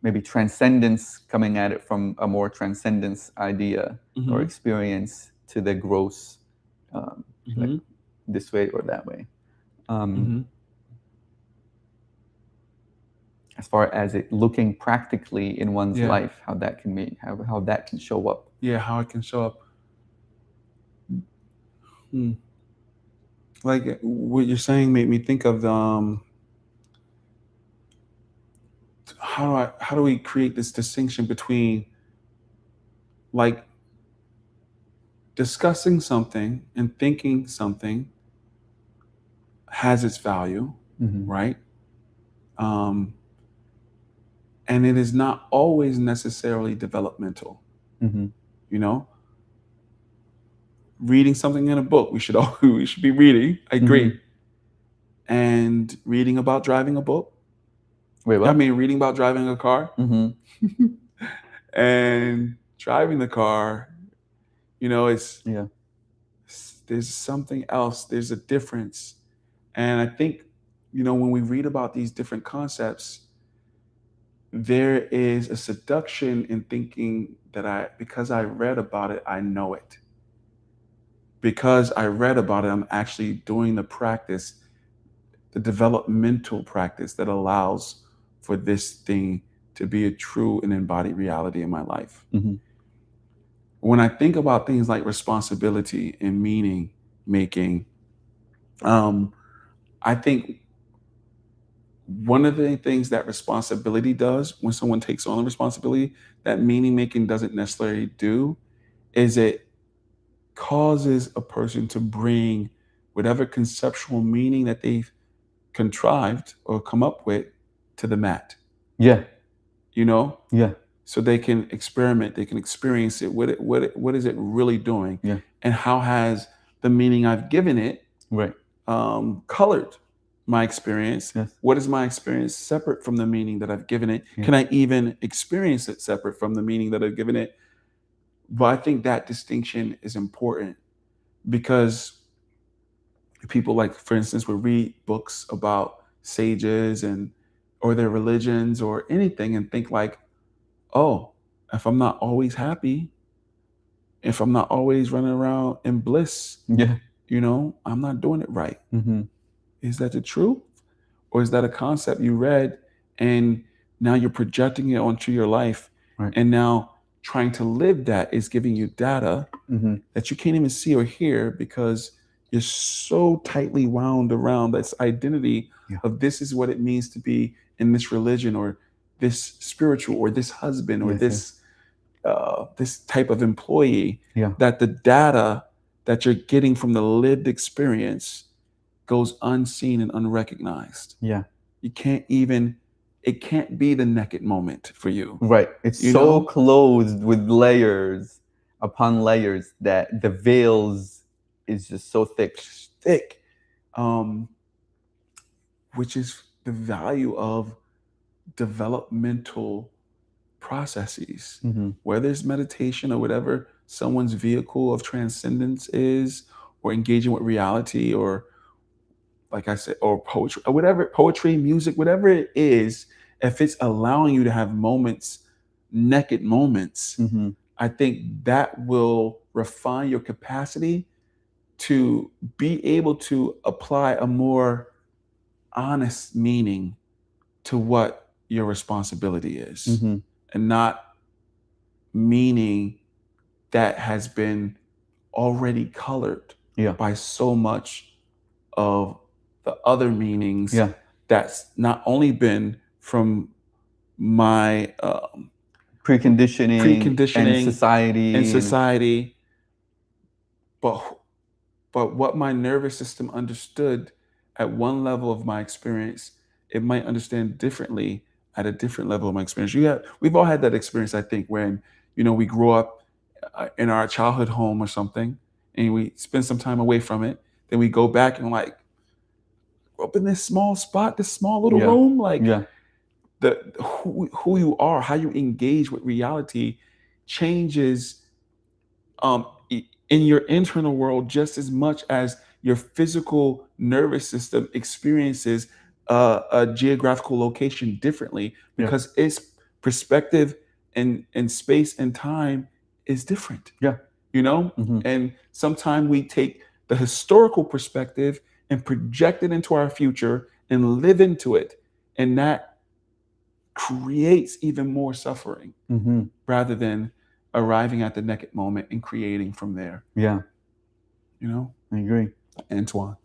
maybe transcendence, coming at it from a more transcendence idea Mm-hmm. or experience, to the gross, Mm-hmm. like this way or that way. Mm-hmm. As far as it looking practically in one's Yeah. life, how that can be, how that can show up. Yeah, how it can show up. Like what you're saying made me think of how do we create this distinction between, like, discussing something and thinking something has its value, right? And it is not always necessarily developmental. Reading something in a book, we should be reading. I agree. And reading about driving a book. Wait, what? Reading about driving a car. And driving the car, there's something else. There's a difference. And I think, when we read about these different concepts, there is a seduction in thinking that because I read about it, I know it. Because I read about it, I'm actually doing the practice, the developmental practice that allows for this thing to be a true and embodied reality in my life. When I think about things like responsibility and meaning making, I think one of the things that responsibility does, when someone takes on the responsibility, that meaning making doesn't necessarily do, is it causes a person to bring whatever conceptual meaning that they've contrived or come up with to the mat. Yeah. Yeah. So they can experiment, they can experience it. What is it really doing? Yeah. And how has the meaning I've given it right colored my experience? Yes. What is my experience separate from the meaning that I've given it? Yeah. Can I even experience it separate from the meaning that I've given it? But I think that distinction is important because people, like, for instance, will read books about sages and or their religions or anything and think like, oh, if I'm not always happy, if I'm not always running around in bliss, Yeah. I'm not doing it right. Mm-hmm. Is that the truth? Or is that a concept you read and now you're projecting it onto your life? Right. And now trying to live that is giving you data Mm-hmm. that you can't even see or hear because you're so tightly wound around this identity Yeah. of this is what it means to be in this religion or this spiritual or this husband or Yes, this type of employee, Yeah. that the data that you're getting from the lived experience goes unseen and unrecognized. Yeah. It can't be the naked moment for you. Right. It's You so know? closed with layers upon layers that the veils is just so thick. Thick. Which is the value of developmental processes, Mm-hmm. whether it's meditation or whatever someone's vehicle of transcendence is, or engaging with reality, or like I said, or poetry, or whatever, poetry, music, whatever it is, if it's allowing you to have moments, naked moments, Mm-hmm. I think that will refine your capacity to be able to apply a more honest meaning to what your responsibility is, Mm-hmm. and not meaning that has been already colored Yeah. by so much of the other meanings Yeah. that's not only been from my Preconditioning and society and society, but what my nervous system understood at one level of my experience, it might understand differently at a different level of my experience. We've all had that experience, I think, when we grow up in our childhood home or something, and we spend some time away from it. Then we go back and like, grew up in this small spot, this small little Yeah. room, like Yeah. who you are, how you engage with reality changes in your internal world just as much as your physical nervous system experiences a geographical location differently, Yeah. because its perspective and space and time is different. Yeah. Mm-hmm. And sometimes we take the historical perspective and project it into our future and live into it, and that creates even more suffering Mm-hmm. rather than arriving at the naked moment and creating from there. Yeah. I agree. Antoine.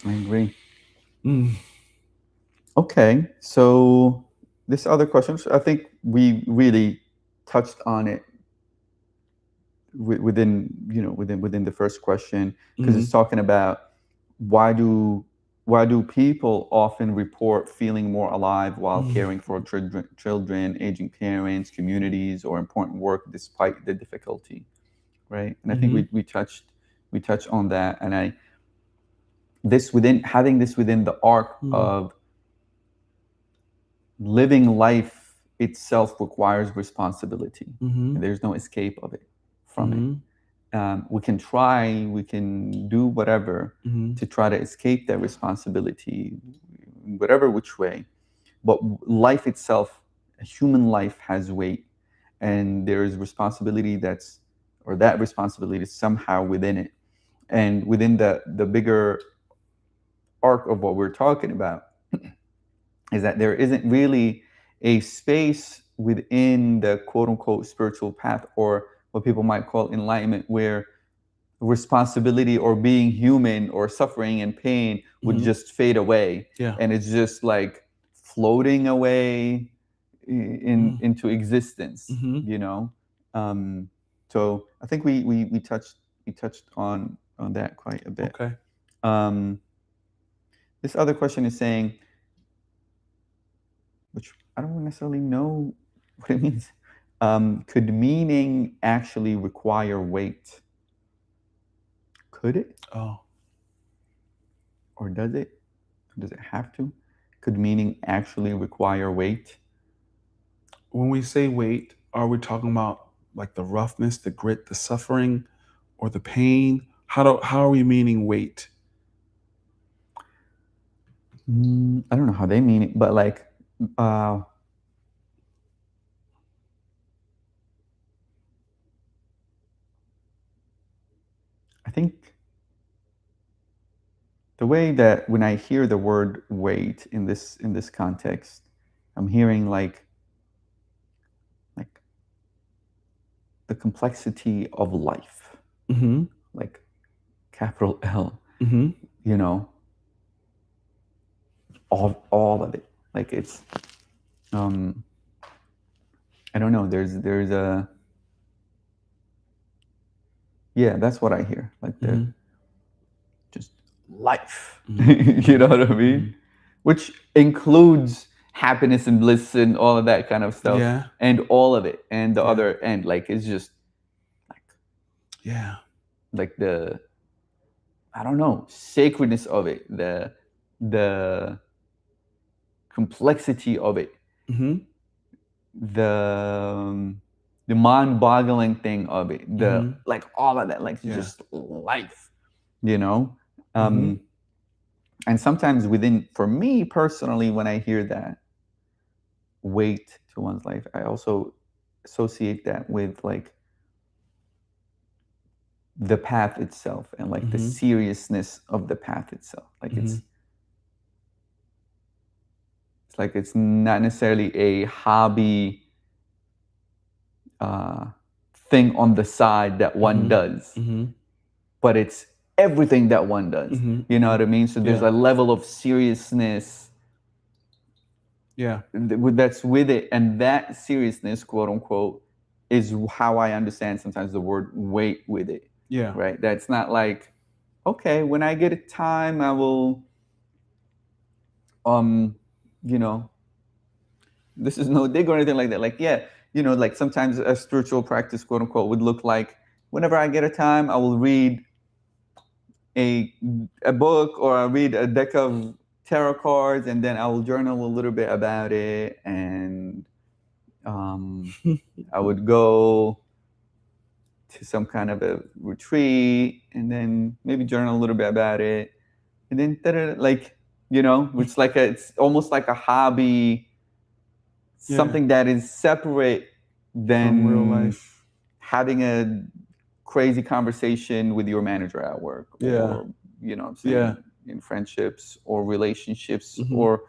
I agree. Okay, so this other question, I think we really touched on it within the first question, because it's talking about why do people often report feeling more alive while caring for children, aging parents, communities, or important work despite the difficulty, right? And I think we touched on that, and having this within the arc of living life itself requires responsibility. And there's no escape from it. We can do whatever to try to escape that responsibility, whatever which way. But life itself, human life, has weight, and there is responsibility that responsibility is somehow within it, and within the bigger arc of what we're talking about is that there isn't really a space within the quote-unquote spiritual path, or what people might call enlightenment, where responsibility or being human or suffering and pain would just fade away. Yeah. And it's just like floating away into existence. So I think we touched on that quite a bit. Okay. This other question is saying, which I don't necessarily know what it means. Could meaning actually require weight? Could it? Oh. Or does it? Does it have to? Could meaning actually require weight? When we say weight, are we talking about like the roughness, the grit, the suffering, or the pain? How are we meaning weight? I don't know how they mean it, but like, I think the way that when I hear the word weight in this context, I'm hearing like the complexity of life, Mm-hmm. like capital L, Mm-hmm. you know, all of it. Like it's, I don't know. There's a, yeah, that's what I hear. Like the Mm-hmm. just life. Mm-hmm. You know what I mean? Mm-hmm. Which includes happiness and bliss and all of that kind of stuff, Yeah. and all of it, and the Yeah. other end. Like it's just like Yeah. like the, I don't know, sacredness of it, the complexity of it, Mm-hmm. the the mind-boggling thing of it, the Mm-hmm. like all of that, like Yeah. just life, you know. Mm-hmm. And sometimes for me personally, when I hear that weight to one's life, I also associate that with like the path itself and like the Mm-hmm. seriousness of the path itself. Like Mm-hmm. it's like it's not necessarily a hobby uh, thing on the side that one does, Mm-hmm. but it's everything that one does. Mm-hmm. You know what I mean? So there's Yeah. a level of seriousness Yeah. that's with it, and that seriousness, quote unquote, is how I understand sometimes the word weight with it. Yeah. Right? That's not like, okay, when I get a time, I will, you know, this is no dig or anything like that. Like, yeah, you know, like sometimes a spiritual practice, quote unquote, would look like whenever I get a time, I will read a book or I read a deck of tarot cards, and then I will journal a little bit about it, and I would go to some kind of a retreat, and then maybe journal a little bit about it, and then like, you know, it's almost like a hobby, something that is separate From real than life. having a crazy conversation with your manager at work, Yeah. or you know what I'm saying, Yeah. in friendships or relationships, Mm-hmm. or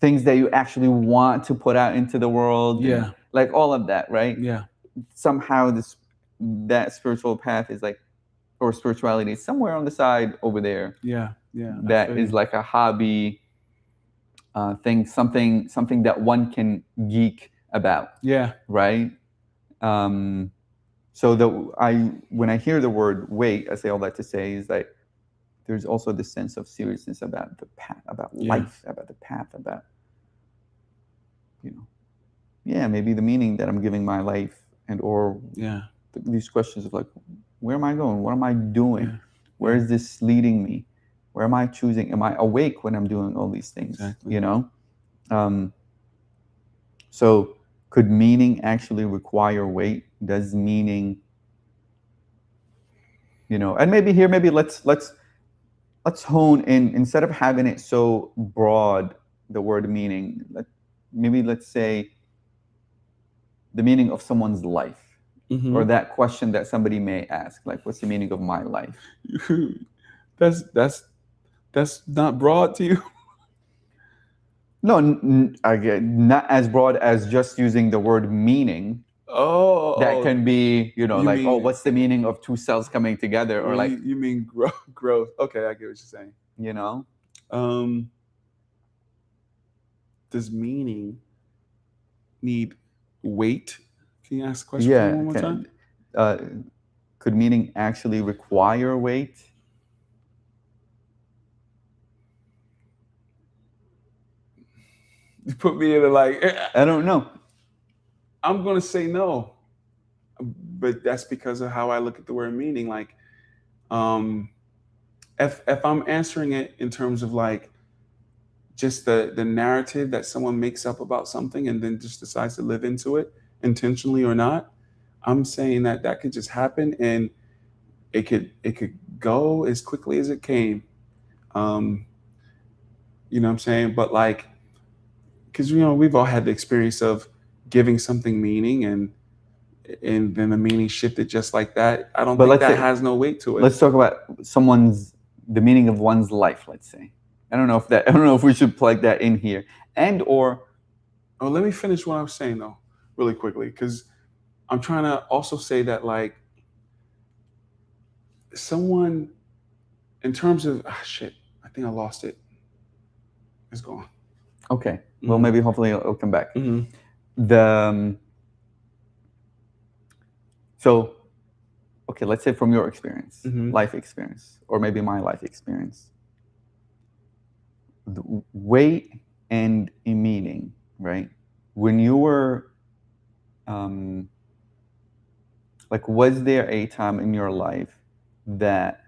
things that you actually want to put out into the world, and Yeah. like all of that, right? Yeah. Somehow that spiritual path is like, or spirituality is somewhere on the side over there, Yeah. Yeah. I that feel is you. like a hobby thing, something that one can geek about, Yeah. right? So when I hear the word weight, I say all that to say is that there's also this sense of seriousness about the path, about Yeah. life, about the path, about, you know, yeah, maybe the meaning that I'm giving my life, and or Yeah. these questions of like, where am I going? What am I doing? Yeah. Where Yeah. is this leading me? Where am I choosing? Am I awake when I'm doing all these things? Exactly. You know? So could meaning actually require weight? Does meaning, you know, and maybe let's hone in, instead of having it so broad, the word meaning, maybe let's say the meaning of someone's life, Mm-hmm. or that question that somebody may ask, like, what's the meaning of my life? That's not broad to you. No, again, not as broad as just using the word meaning. That can be, you know, You like, oh, mean- what's the meaning of two cells coming together, or like, you mean growth? Okay, I get what you're saying. you know, Does meaning need weight? Can you ask the question for me yeah, one more time? could meaning actually require weight? You put me in a like. I don't know. I'm gonna say no, but that's because of how I look at the word meaning. Like, if I'm answering it in terms of like just the narrative that someone makes up about something and then just decides to live into it, intentionally or not. I'm saying that that could just happen, and it could go as quickly as it came. Um, you know what I'm saying? But like, because we've all had the experience of giving something meaning, and then the meaning shifted just like that. I don't But think let's that say, has no weight to it. let's talk about the meaning of one's life. Let's say, I don't know if we should plug that in here, and or Oh, let me finish what I was saying though, really quickly, because I'm trying to also say that like someone, in terms of shit, I think I lost it. It's gone. okay. Well, maybe hopefully it'll come back. Mm-hmm. The so okay, let's say from your experience, Mhm. life experience, or maybe my life experience, the weight and a meaning, right? When you were, like, was there a time in your life that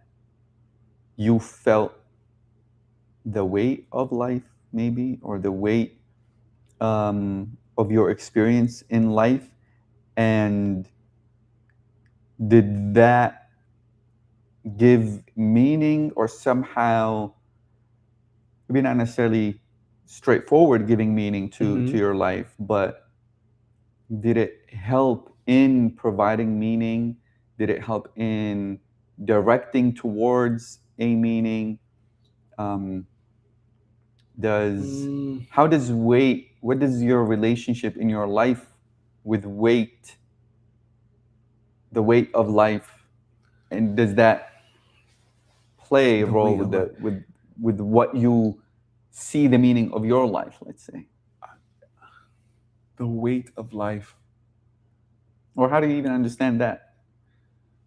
you felt the weight of life, maybe, or the weight of your experience in life, and did that give meaning, or somehow, maybe not necessarily straightforward giving meaning to Mhm. your life, but did it help in providing meaning? Did it help in directing towards a meaning? Um, does Mm, How does weight? What does your relationship in your life with weight, the weight of life, and does that play a the role weight with of life. with what you see the meaning of your life? Let's say, The weight of life. or how do you even understand that?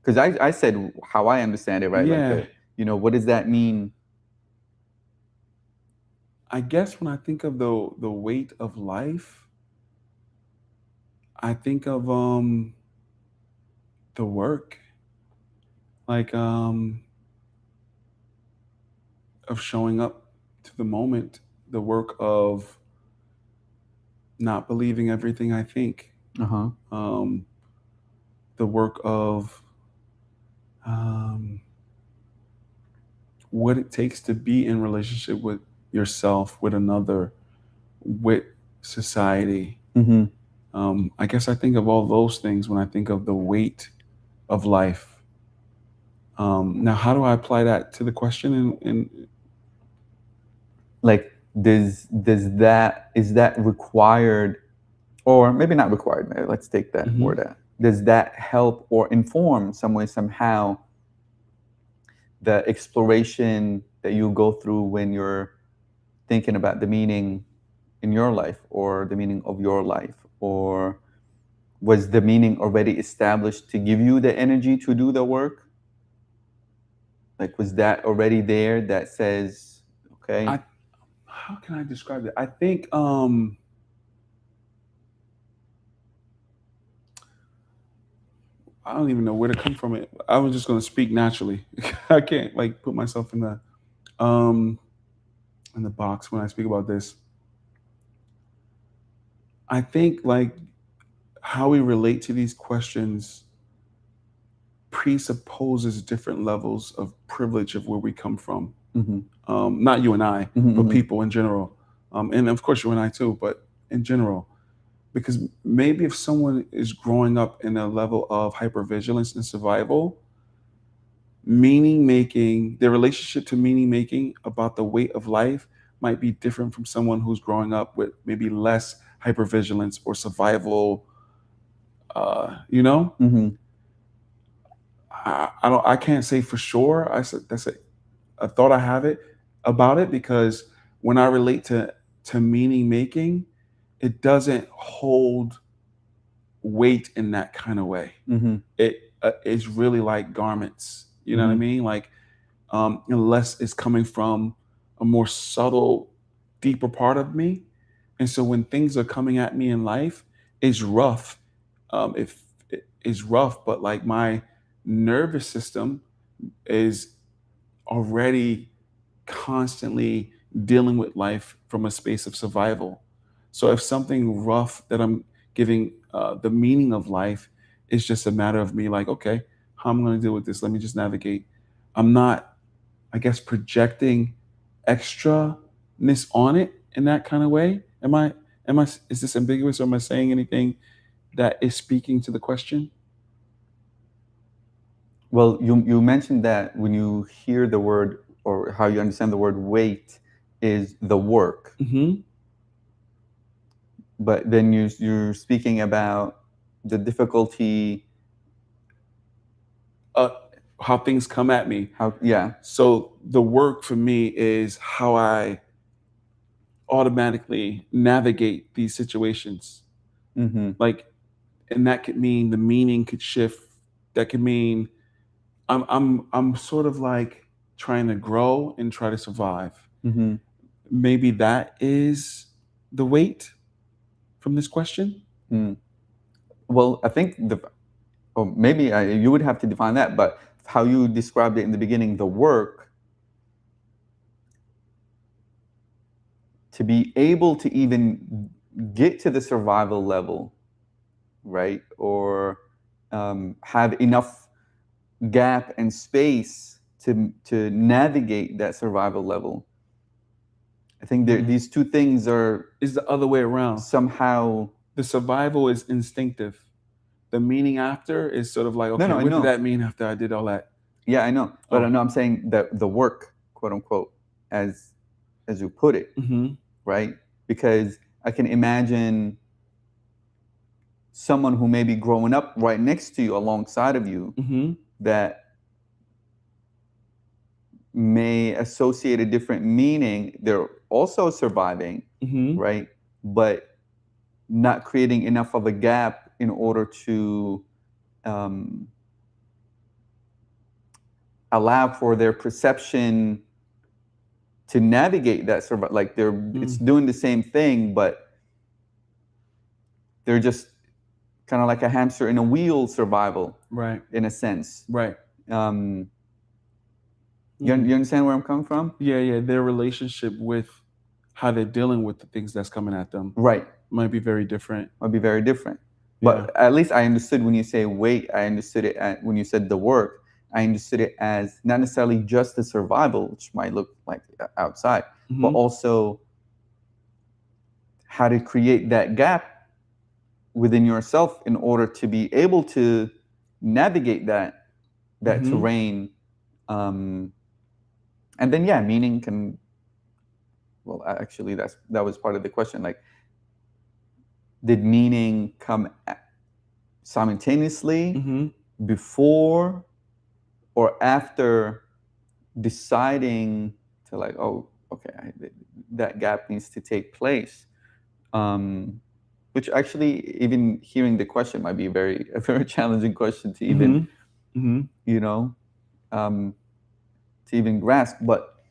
Because I said how I understand it, right? Like Yeah. what does that mean? I guess when I think of the weight of life, I think of the work, like of showing up to the moment, the work of not believing everything I think, Uh-huh. um, the work of um, what it takes to be in relationship with yourself, with another, with society. Mm-hmm. I guess I think of all those things when I think of the weight of life. Now, how do I apply that to the question? Like, does that is that required, or maybe not required? Let's take that Mhm. word out. Does that help or inform some way, somehow, the exploration that you go through when you're thinking about the meaning in your life, or the meaning of your life, or was the meaning already established to give you the energy to do the work? Like, was that already there that says, okay, I How can I describe it? I think I don't even know where to come from it. I was just gonna speak naturally. I can't like put myself um in the box when I speak about this. I think like how we relate to these questions presupposes different levels of privilege of where we come from. mm-hmm, Not you and I, mm-hmm, but mm-hmm, people in general, and of course you and I too. But in general, because maybe if someone is growing up in a level of hypervigilance and survival, meaning making, their relationship to meaning making about the weight of life might be different from someone who's growing up with maybe less hypervigilance or survival. You know, mm-hmm. I can't say for sure. I said that's a thought I have it about it, because when I relate to meaning making, it doesn't hold weight in that kind of way. Mm-hmm. It is really like garments. You know what I Mm-hmm. mean? Like unless it's coming from a more subtle, deeper part of me. And so when things are coming at me in life, it's rough. If it is rough, but like my nervous system is already constantly dealing with life from a space of survival. So if something rough that I'm giving the meaning of life is just a matter of me like, okay, how am I going to deal with this? Let me just navigate. I'm not, I guess, projecting extraness on it in that kind of way. Is this ambiguous, or am I saying anything that is speaking to the question? Well, you mentioned that when you hear the word, or how you understand the word weight, is the work. Mm-hmm. But then you're speaking about the difficulty. How things come at me. Yeah. So the work for me is how I automatically navigate these situations. Mm-hmm. Like, and that could mean the meaning could shift. That could mean I'm sort of like trying to grow and try to survive. Mm-hmm. Maybe that is the weight from this question. Well, I think or maybe you would have to define that, but how you described it in the beginning, the work, to be able to even get to the survival level, right? Or have enough gap and space to navigate that survival level. I think these two things are Is the other way around. somehow. The survival is instinctive. The meaning after is sort of like, okay, No, I what know. did that mean after I did all that? Yeah, I know. But Oh. no, I'm saying that the work, quote unquote, as you put it, Mm-hmm. right? Because I can imagine someone who may be growing up right next to you, alongside of you, Mm-hmm. that may associate a different meaning. They're also surviving, Mm-hmm. right? But not creating enough of a gap in order to allow for their perception to navigate that survival. Like it's doing the same thing, but they're just kind of like a hamster in a wheel survival, Right. in a sense. Right. You understand where I'm coming from? Yeah. Their relationship with how they're dealing with the things that's coming at them, Right. might be very different. Might be very different. But at least I understood when you say weight, I understood it when you said the work, I understood it as not necessarily just the survival, which might look like outside, but also how to create that gap within yourself in order to be able to navigate that terrain. And then, yeah, meaning can, well, actually that was part of the question. Like, did meaning come simultaneously before or after deciding to, like, oh, okay, that gap needs to take place? Which actually, even hearing the question might be a very challenging question to even, you know, to even grasp. But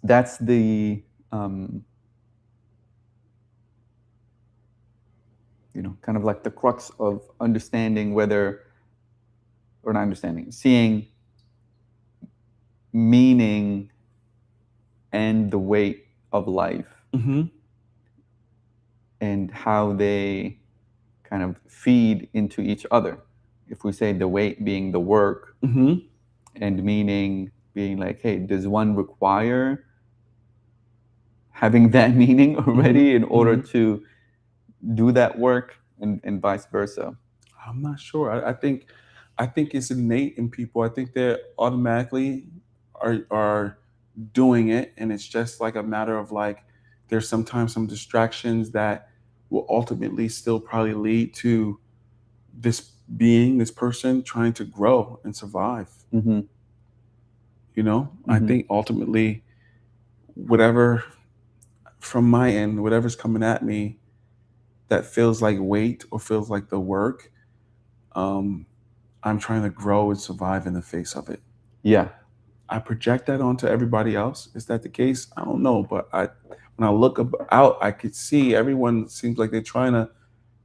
that's the, kind of like the crux of understanding seeing meaning and the weight of life, and how they kind of feed into each other. If we say the weight being the work, and meaning being like, hey, does one require having that meaning already in order to do that work, and vice versa? I'm not sure. I think it's innate in people. I think they automatically are doing it, and it's just like a matter of like, there's sometimes some distractions that will ultimately still probably lead to this person trying to grow and survive. I think ultimately, whatever from my end, whatever's coming at me that feels like weight or feels like the work, I'm trying to grow and survive in the face of it. Yeah. I project that onto everybody else. Is that the case? I don't know, but when I look out, I could see everyone seems like they're trying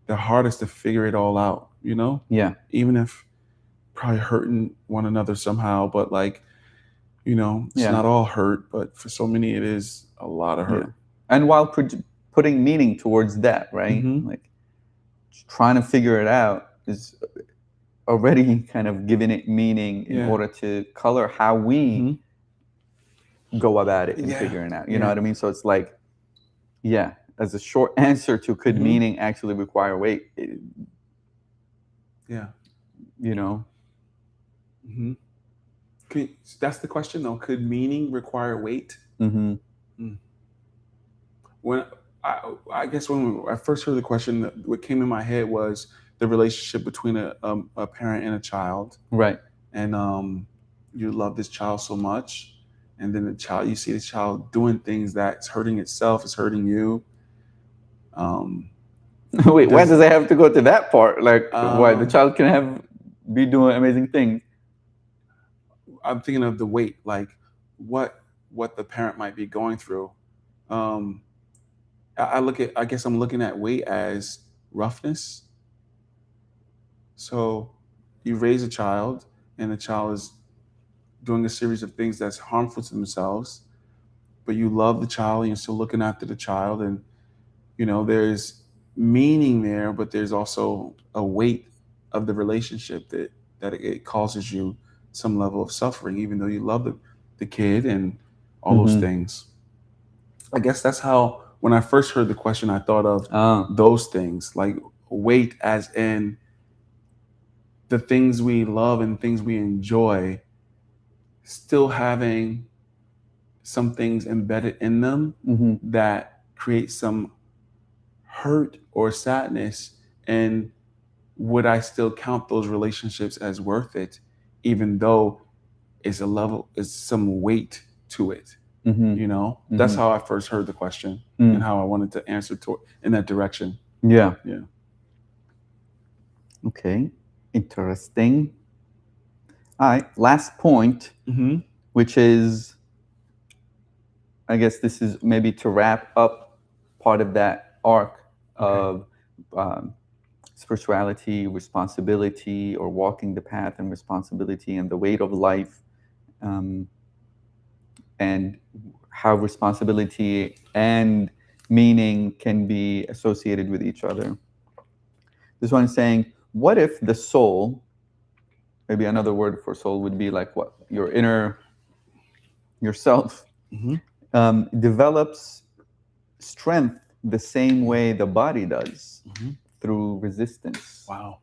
their hardest to figure it all out. Yeah. Even if probably hurting one another somehow, but like, You know, it's Yeah. not all hurt, but for so many, it is a lot of hurt. And while putting meaning towards that, right? Mhm. Like trying to figure it out is already kind of giving it meaning in Yeah. order to color how we Mhm. go about it and Yeah. figuring out. You know Yeah. what I mean? So it's like, yeah, as a short answer to could Mhm. meaning actually require weight? Yeah. You know? Mhm. That's the question, though. Could meaning require weight? Mm-hmm. When I guess when I first heard the question, what came in my head was the relationship between a parent and a child, Right. and you love this child so much, and then you see the child doing things that's hurting itself, it's hurting you. Wait, why does it have to go to that part? Like, why the Um, child can be doing amazing things? I'm thinking of the weight, like what the parent might be going through. Um, I guess I'm looking at weight as roughness. So you raise a child, and the child is doing a series of things that's harmful to themselves, but you love the child and you're still looking after the child, and there's meaning there, but there's also a weight of the relationship that it causes you some level of suffering, even though you love the kid and all those Mhm. things. I guess that's how, when I first heard the question, I thought of Ah. those things, like weight as in the things we love and things we enjoy still having some things embedded in them Mhm. that create some hurt or sadness. And would I still count those relationships as worth it, even though it's some weight to it? Mhm. That's Mhm. how I first heard the question Mm. and how I wanted to answer in that direction. Yeah. Yeah. Okay. Interesting. All right. Last point, Mm-hmm. which is, I guess this is maybe to wrap up part of that arc of um, spirituality, responsibility, or walking the path and responsibility and the weight of life, um, and how responsibility and meaning can be associated with each other. This one is saying, what if the soul, maybe another word for soul would be like what? Your inner yourself, Mm-hmm. develops strength the same way the body does, Mm-hmm. through resistance. Wow.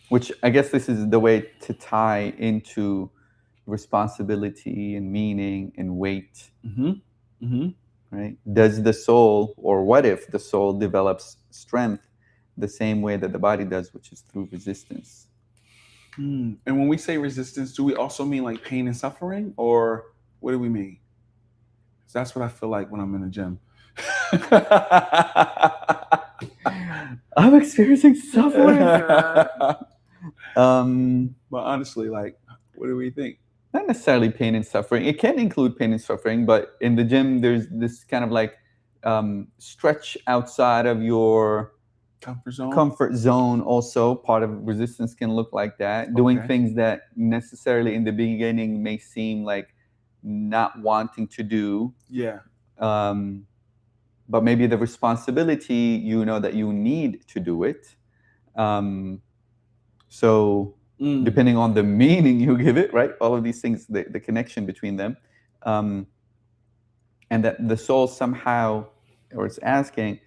Which I guess this is the way to tie into responsibility and meaning and weight, Mm-hmm. Mm-hmm. right? Does the soul, or what if the soul develops strength the same way that the body does, which is through resistance? And when we say resistance, do we also mean like pain and suffering, or what do we mean? 'Cause that's what I feel like when I'm in the gym. I'm experiencing suffering. But honestly, like, what do we think? Not necessarily pain and suffering. It can include pain and suffering, but in the gym, there's this kind of like stretch outside of your Comfort zone. Also, part of resistance can look like that. Doing Okay. things that necessarily in the beginning may seem like not wanting to do, Yeah. but maybe the responsibility, that you need to do it. So depending on the meaning you give it, right? All of these things, the connection between them, and that the soul somehow, or it's asking,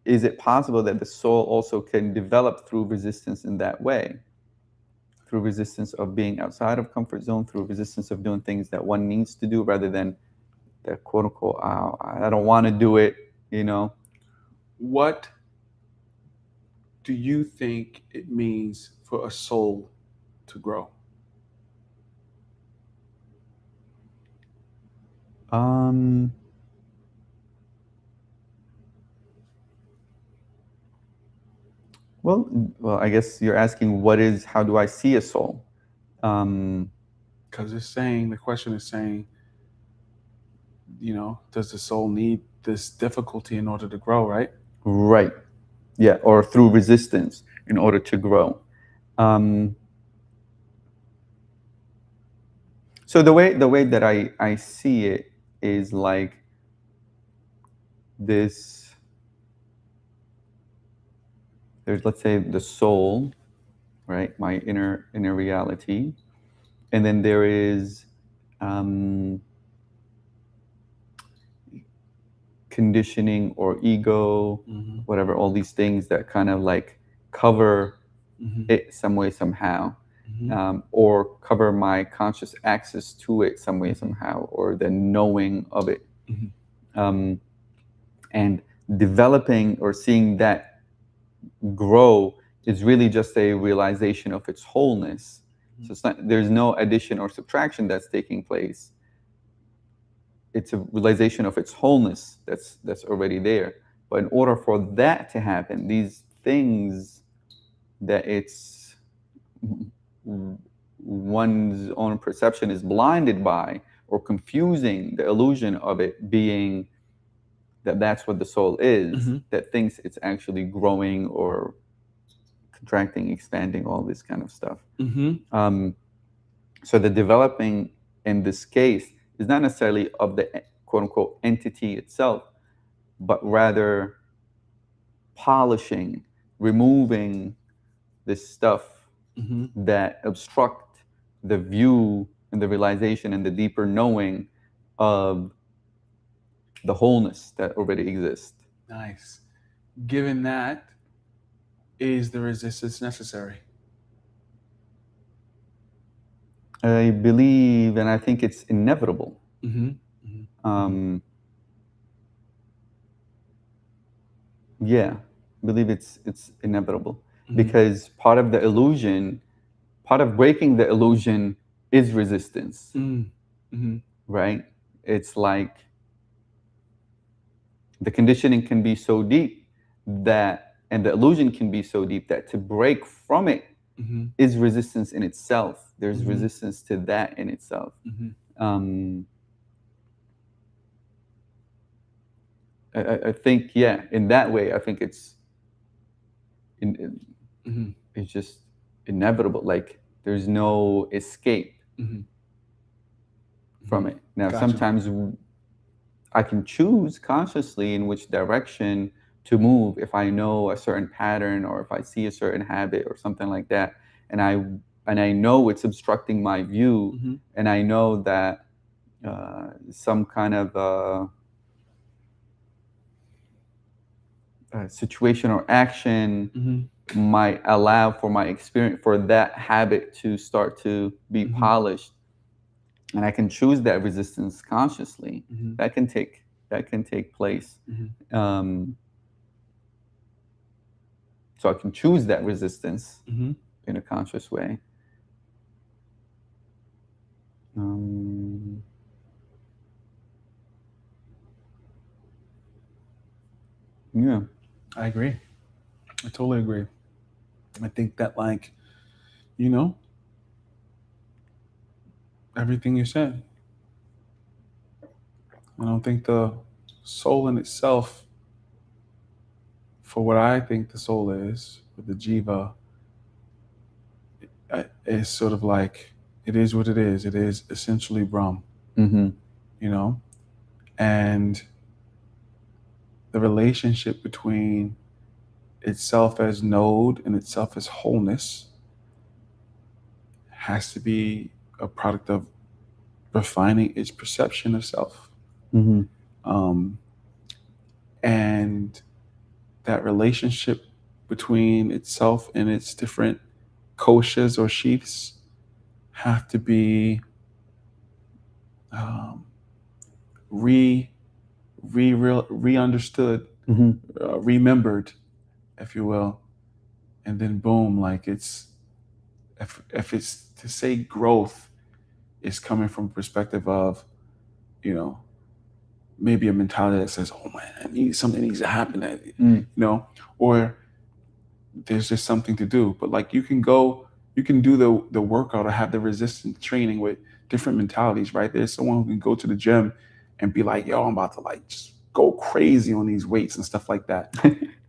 is it possible that the soul also can develop through resistance in that way? Through resistance of being outside of comfort zone, through resistance of doing things that one needs to do rather than the quote unquote, I don't want to do it, What do you think it means for a soul to grow? Well, I guess you're asking how do I see a soul? Because the question is saying, does the soul need this difficulty in order to grow, right? Right. Yeah, or through resistance in order to grow. So the way that I see it is like this. There's, let's say, the soul, right? My inner reality, and then there is um, conditioning or ego, whatever. All these things that kind of like cover it some way somehow, or cover my conscious access to it some way somehow, or the knowing of it. And developing or seeing that grow is really just a realization of its wholeness. So it's not, there's no addition or subtraction that's taking place. It's a realization of its wholeness that's already there. But in order for that to happen, these things that it's one's own perception is blinded by, or confusing the illusion of it being that that's what the soul is, that thinks it's actually growing or contracting, expanding, all this kind of stuff. So the developing in this case is not necessarily of the quote unquote entity itself, but rather polishing, removing this stuff that obstruct the view and the realization and the deeper knowing of the wholeness that already exists. Nice. Given that, is the resistance necessary? I believe, and I think it's inevitable. Yeah, I believe it's inevitable, because part of the illusion, part of breaking the illusion is resistance, right? It's like the conditioning can be so deep that, and the illusion can be so deep that to break from it is resistance in itself. There's resistance to that in itself. I think, yeah, in that way, I think it's it's just inevitable. Like there's no escape from it. Now, Gotcha. sometimes I can choose consciously in which direction to move if I know a certain pattern, or if I see a certain habit or something like that, and I know it's obstructing my view, and I know that some kind of situation or action might allow for my experience, for that habit to start to be polished, and I can choose that resistance consciously. That can take place. So I can choose that resistance in a conscious way. Yeah, I agree. I totally agree. I think that, like, everything you said. I don't think the soul in itself, for what I think the soul is, with the jiva, is sort of like, it is what it is. It is essentially Brahm, and the relationship between itself as node and itself as wholeness has to be a product of refining its perception of self. And that relationship between itself and its different koshas or sheaths have to be re-understood, remembered, if you will, and then boom, like it's, if it's to say growth is coming from a perspective of, maybe a mentality that says, oh man, something needs to happen, or there's just something to do. But like you can do the workout or have the resistance training with different mentalities, right? There's someone who can go to the gym and be like, yo, I'm about to like just go crazy on these weights and stuff like that.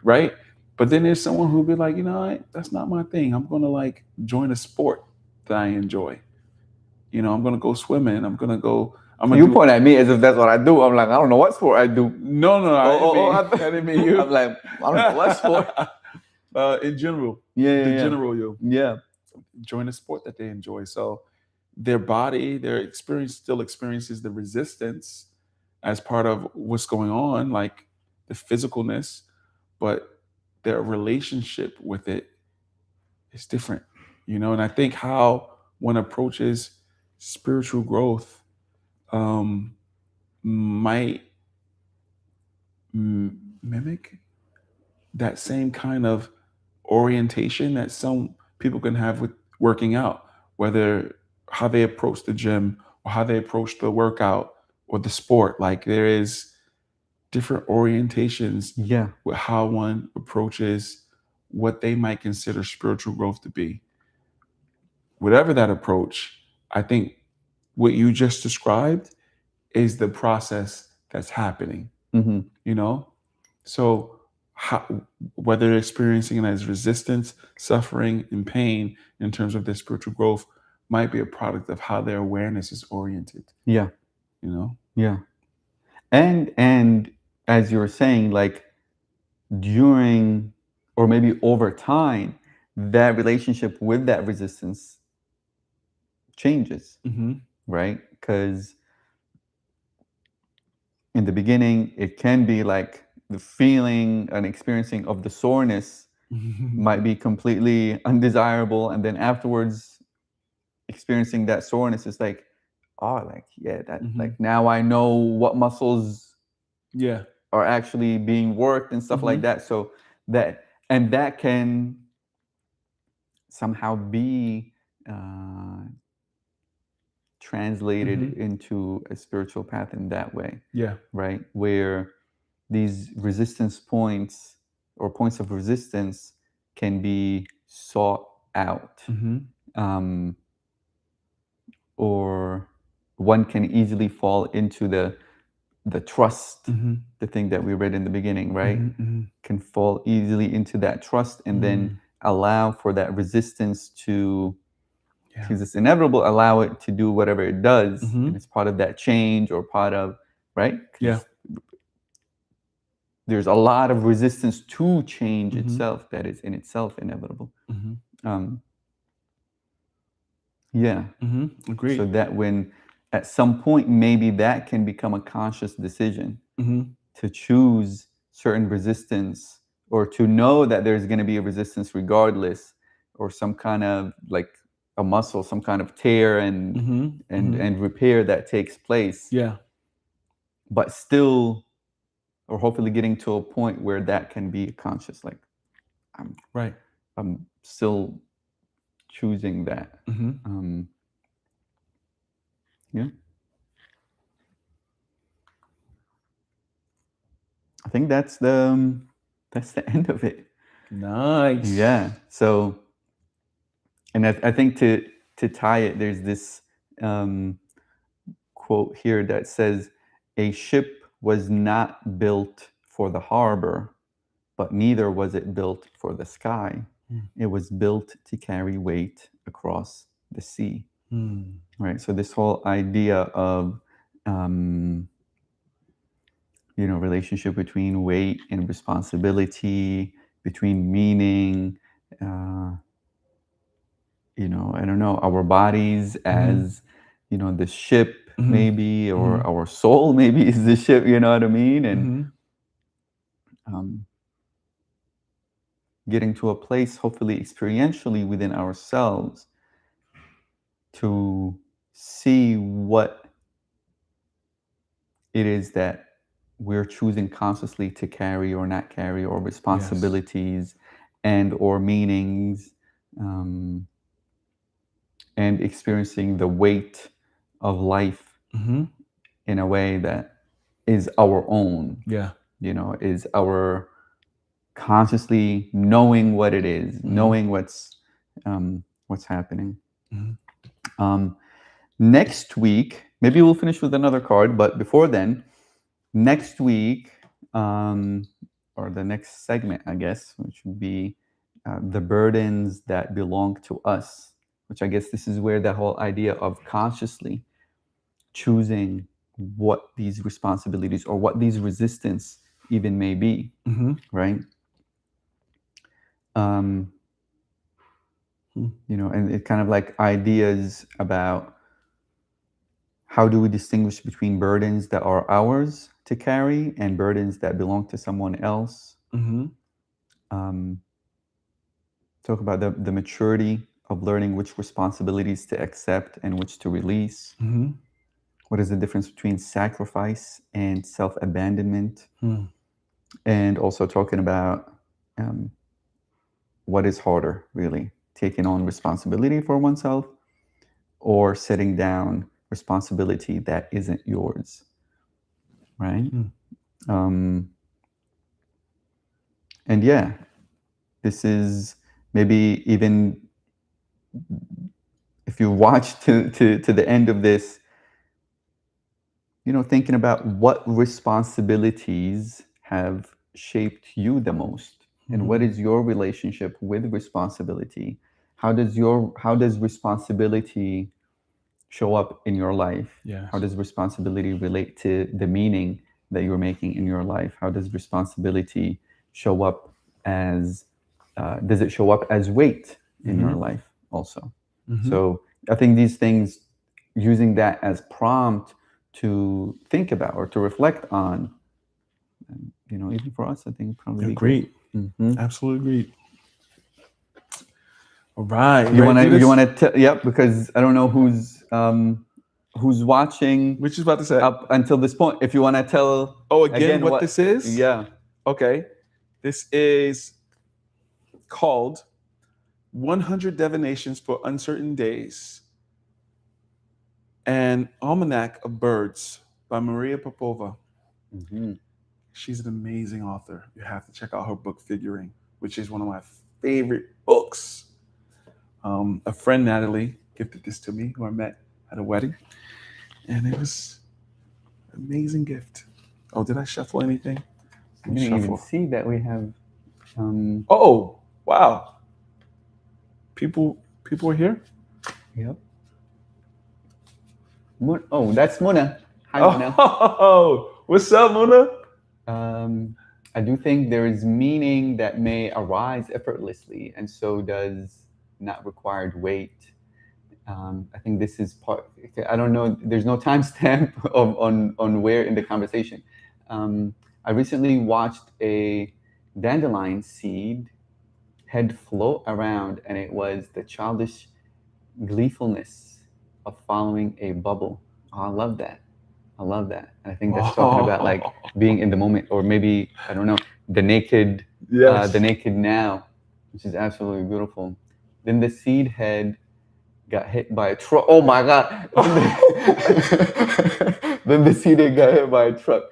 Right? But then there's someone who'll be like, that's not my thing. I'm going to like join a sport that I enjoy. I'm gonna go swimming. I'm gonna go. I'm gonna You do. point at me as if that's what I do. I'm like, I don't know what sport I do. No, I didn't mean. I I didn't mean you. I'm like, I don't know what sport. In general, Yeah, the yeah, general you yeah. join a sport that they enjoy. So their body, their experience still experiences the resistance as part of what's going on, like the physicalness, but their relationship with it is different, And I think how one approaches spiritual growth might mimic that same kind of orientation that some people can have with working out, whether how they approach the gym or how they approach the workout or the sport. Like there is different orientations Yeah. with how one approaches what they might consider spiritual growth to be. Whatever that approach, I think what you just described is the process that's happening, Mm-hmm. So how, whether they're experiencing it as resistance, suffering, and pain in terms of their spiritual growth might be a product of how their awareness is oriented. Yeah. Yeah. And as you were saying, like during or maybe over time, that relationship with that resistance changes, right? Because in the beginning, it can be like the feeling and experiencing of the soreness might be completely undesirable, and then afterwards, experiencing that soreness is like, oh, like yeah, that like now I know what muscles are actually being worked and stuff like that. So that can somehow be translated into a spiritual path in that way. Yeah. Right, where these resistance points or points of resistance can be sought out, or one can easily fall into the trust, the thing that we read in the beginning, right? Can fall easily into that trust and then allow for that resistance to, because it's inevitable, allow it to do whatever it does, and it's part of that change or part of, right? Yeah. There's a lot of resistance to change itself that is in itself inevitable. Yeah. Agreed. So that when at some point, maybe that can become a conscious decision to choose certain resistance, or to know that there's going to be a resistance regardless, or some kind of like a muscle, some kind of tear and repair that takes place. Yeah. But still, or hopefully getting to a point where that can be conscious, like I'm still choosing that. Yeah. I think that's the end of it. Nice. Yeah. So, and I think to tie it, there's this quote here that says, "A ship was not built for the harbor, but neither was it built for the sky. It was built to carry weight across the sea." Right. So this whole idea of relationship between weight and responsibility, between meaning, I don't know, our bodies as, the ship maybe, or our soul maybe is the ship, you know what I mean? And getting to a place, hopefully experientially within ourselves, to see what it is that we're choosing consciously to carry or not carry, or responsibilities and or meanings, and experiencing the weight of life in a way that is our own. Is our consciously knowing what it is, knowing what's happening. Next week, maybe we'll finish with another card, but before then, next week, or the next segment, I guess, which would be the burdens that belong to us, which I guess this is where the whole idea of consciously choosing what these responsibilities or what these resistance even may be, right? And it kind of like ideas about how do we distinguish between burdens that are ours to carry and burdens that belong to someone else. Talk about the maturity of learning which responsibilities to accept and which to release. What is the difference between sacrifice and self-abandonment? And also talking about what is harder, really, taking on responsibility for oneself or setting down responsibility that isn't yours, right? And yeah, this is maybe even if you watch to the end of this, thinking about what responsibilities have shaped you the most, and what is your relationship with responsibility? How does responsibility show up in your life? Yes. How does responsibility relate to the meaning that you're making in your life? How does responsibility show up as does it show up as weight in your life also? So I think these things, using that as prompt to think about or to reflect on, even for us, I think probably Agreed. Mm-hmm. Absolutely agreed. All right. You want to yep, because I don't know who's watching. Which is about to say up until this point. If you want to tell again what this is? Yeah. Okay. This is called 100 Divinations for Uncertain Days, an Almanac of Birds by Maria Popova. She's an amazing author. You have to check out her book, Figuring, which is one of my favorite books. A friend, Natalie, gifted this to me, who I met at a wedding, and it was an amazing gift. Oh, did I shuffle anything? I didn't even see that we have. Oh, wow! People are here. Yep. Oh, that's Muna. Hi, Muna. Oh, what's up, Muna? I do think there is meaning that may arise effortlessly, and so does not required weight. I think this is part. I don't know. There's no timestamp on where in the conversation. I recently watched a dandelion seed head float around, and it was the childish gleefulness of following a bubble. Oh, I love that. And I think that's talking about like being in the moment, or maybe, I don't know, the naked now, which is absolutely beautiful. Then the seed head got hit by a truck. Oh my God. Then the seed head got hit by a truck.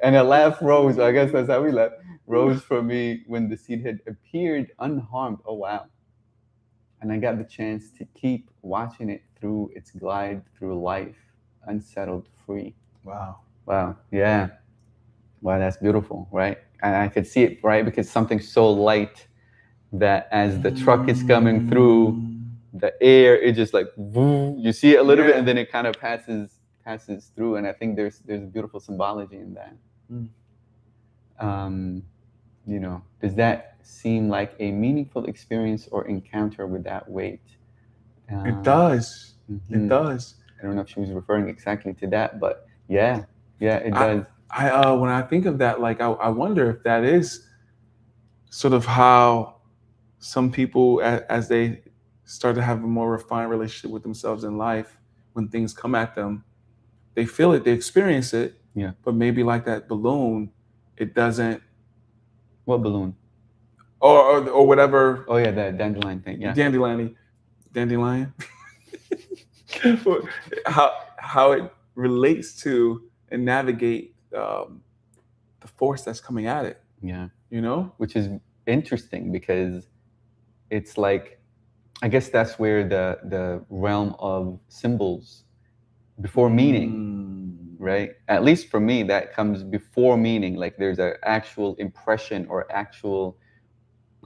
And a laugh rose, I guess that's how we laugh, rose from me when the seed head appeared unharmed. Oh, wow. And I got the chance to keep watching it through its glide through life, unsettled, free. Wow. Yeah. Wow, that's beautiful, right? And I could see it, right? Because something so light that as the truck is coming through the air, it just like, woo, you see it a little bit, and then it kind of passes through. And I think there's beautiful symbology in that. Does that seem like a meaningful experience or encounter with that weight? It does. It does. I don't know if she was referring exactly to that, but yeah, it does. When I think of that, like I wonder if that is sort of how some people, as they start to have a more refined relationship with themselves in life, when things come at them, they feel it, they experience it. Yeah. But maybe like that balloon, it doesn't. What balloon? Or whatever. Oh yeah, the dandelion thing. Yeah. Dandelion. How it relates to and navigate the force that's coming at it. Yeah. Which is interesting, because it's like, I guess that's where the realm of symbols before meaning, right? At least for me, that comes before meaning. Like there's an actual impression or actual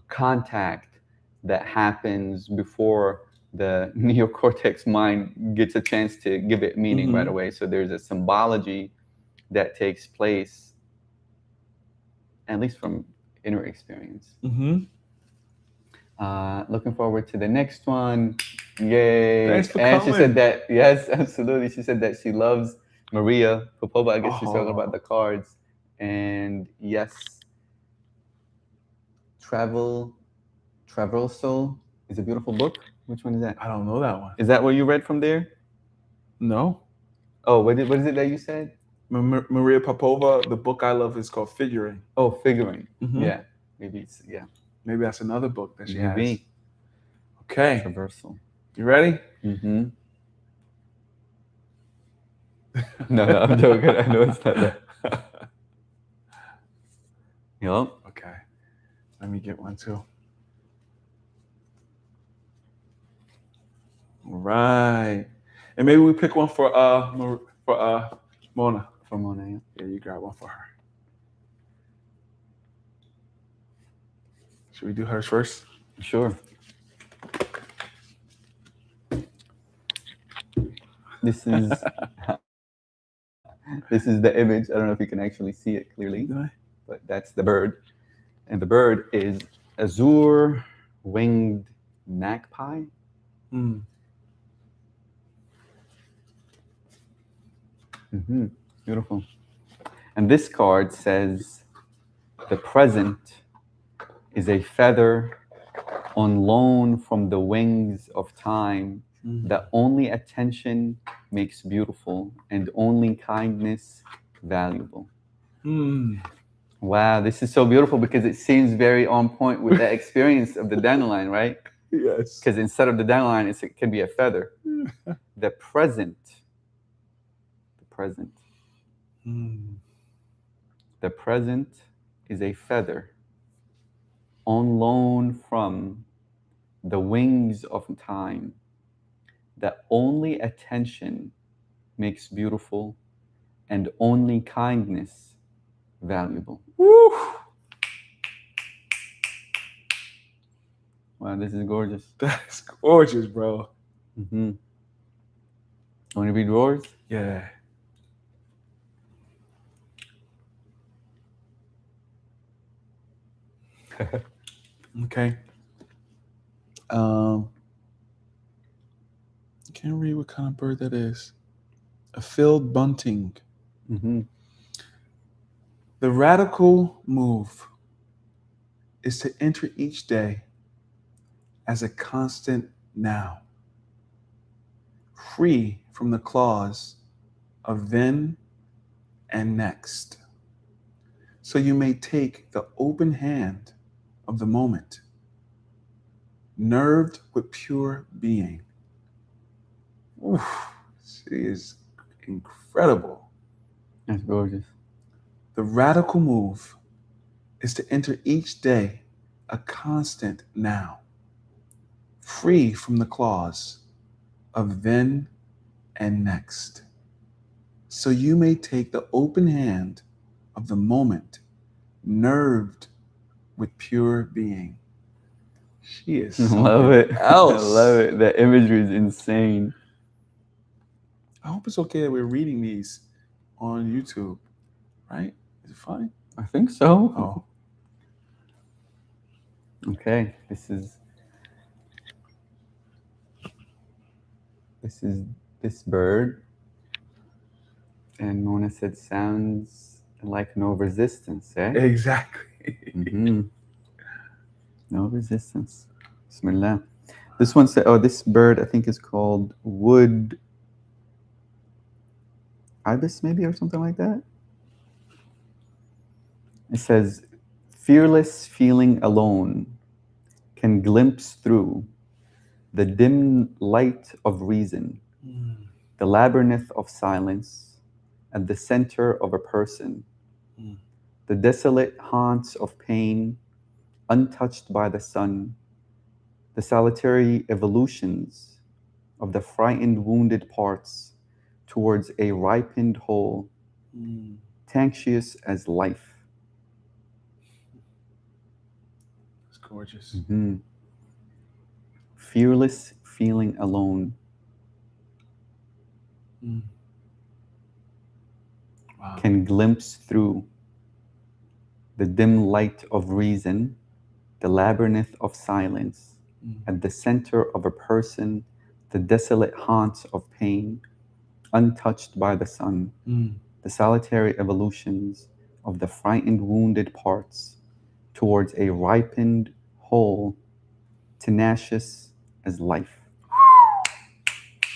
contact that happens before the neocortex mind gets a chance to give it meaning right away. So there's a symbology that takes place, at least from inner experience. Looking forward to the next one. Yay. Thanks for and coming. She said that, yes, absolutely. She said that she loves Maria Popova. I guess she's talking about the cards. And yes, Traversal is a beautiful book. Which one is that? I don't know that one. Is that what you read from there? No. Oh, what is it that you said? Maria Popova, the book I love is called Figuring. Oh, Figuring. Yeah. Maybe it's, yeah. Maybe that's another book that she Maybe. has. Okay. Traversal. You ready? Mm-hmm. No, I'm joking. I know it's not that. Yup. Okay. Let me get one too. All right. And maybe we pick one for Mona. For Mona, yeah. Yeah, you grab one for her. Should we do hers first? Sure. This is the image. I don't know if you can actually see it clearly, but that's the bird. And the bird is azure winged magpie. Beautiful. And this card says, the present is a feather on loan from the wings of time, that only attention makes beautiful and only kindness valuable. Wow, this is so beautiful because it seems very on point with the experience of the dandelion, right? Yes. Because instead of the dandelion, it can be a feather. The present. The present is a feather on loan from the wings of time, that only attention makes beautiful and only kindness valuable. Woo! Wow, this is gorgeous. That's gorgeous, bro. Want to read yours? Yeah. Okay. I can't read what kind of bird that is. A field bunting. The radical move is to enter each day as a constant now, free from the clause of then and next. So you may take the open hand of the moment, nerved with pure being. Oof, she is incredible. That's gorgeous. The radical move is to enter each day a constant now, free from the clause of then and next. So you may take the open hand of the moment, nerved with pure being. She is love it. else. I love it. The imagery is insane. I hope it's okay that we're reading these on YouTube, right? Is it fine? I think so. Oh. Okay, this is this bird. And Mona said, sounds like no resistance, eh? Exactly. No resistance. Bismillah. This one said, this bird I think is called wood ibis maybe, or something like that. It says, fearless feeling alone can glimpse through the dim light of reason, the labyrinth of silence, at the center of a person, the desolate haunts of pain, untouched by the sun, the solitary evolutions of the frightened wounded parts towards a ripened whole, tangious as life. It's gorgeous. Fearless feeling alone. Wow. Can glimpse through the dim light of reason, the labyrinth of silence, at the center of a person, the desolate haunts of pain, untouched by the sun, the solitary evolutions of the frightened, wounded parts, towards a ripened whole, tenacious as life.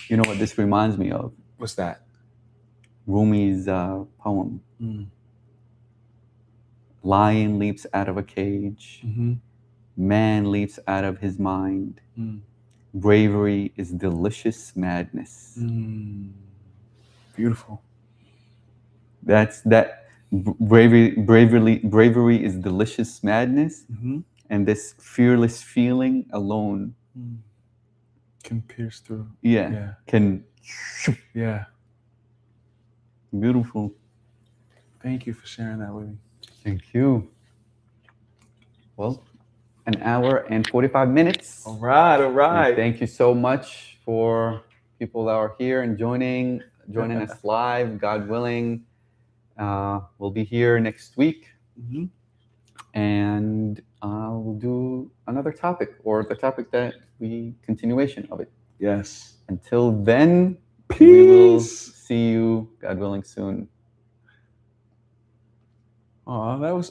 You know what this reminds me of? What's that? Rumi's poem. Lion leaps out of a cage. Man leaps out of his mind. Bravery is delicious madness. Beautiful. That's that. Bravery is delicious madness, and this fearless feeling alone can pierce through. Yeah. Can. Yeah. Beautiful. Thank you for sharing that with me. Thank you. Well, an hour and 45 minutes. All right. And thank you so much for people that are here and joining us live, God willing. We'll be here next week. And we'll do another topic, or the topic that continuation of it. Yes. Until then, peace. We will see you, God willing, soon. Oh, that was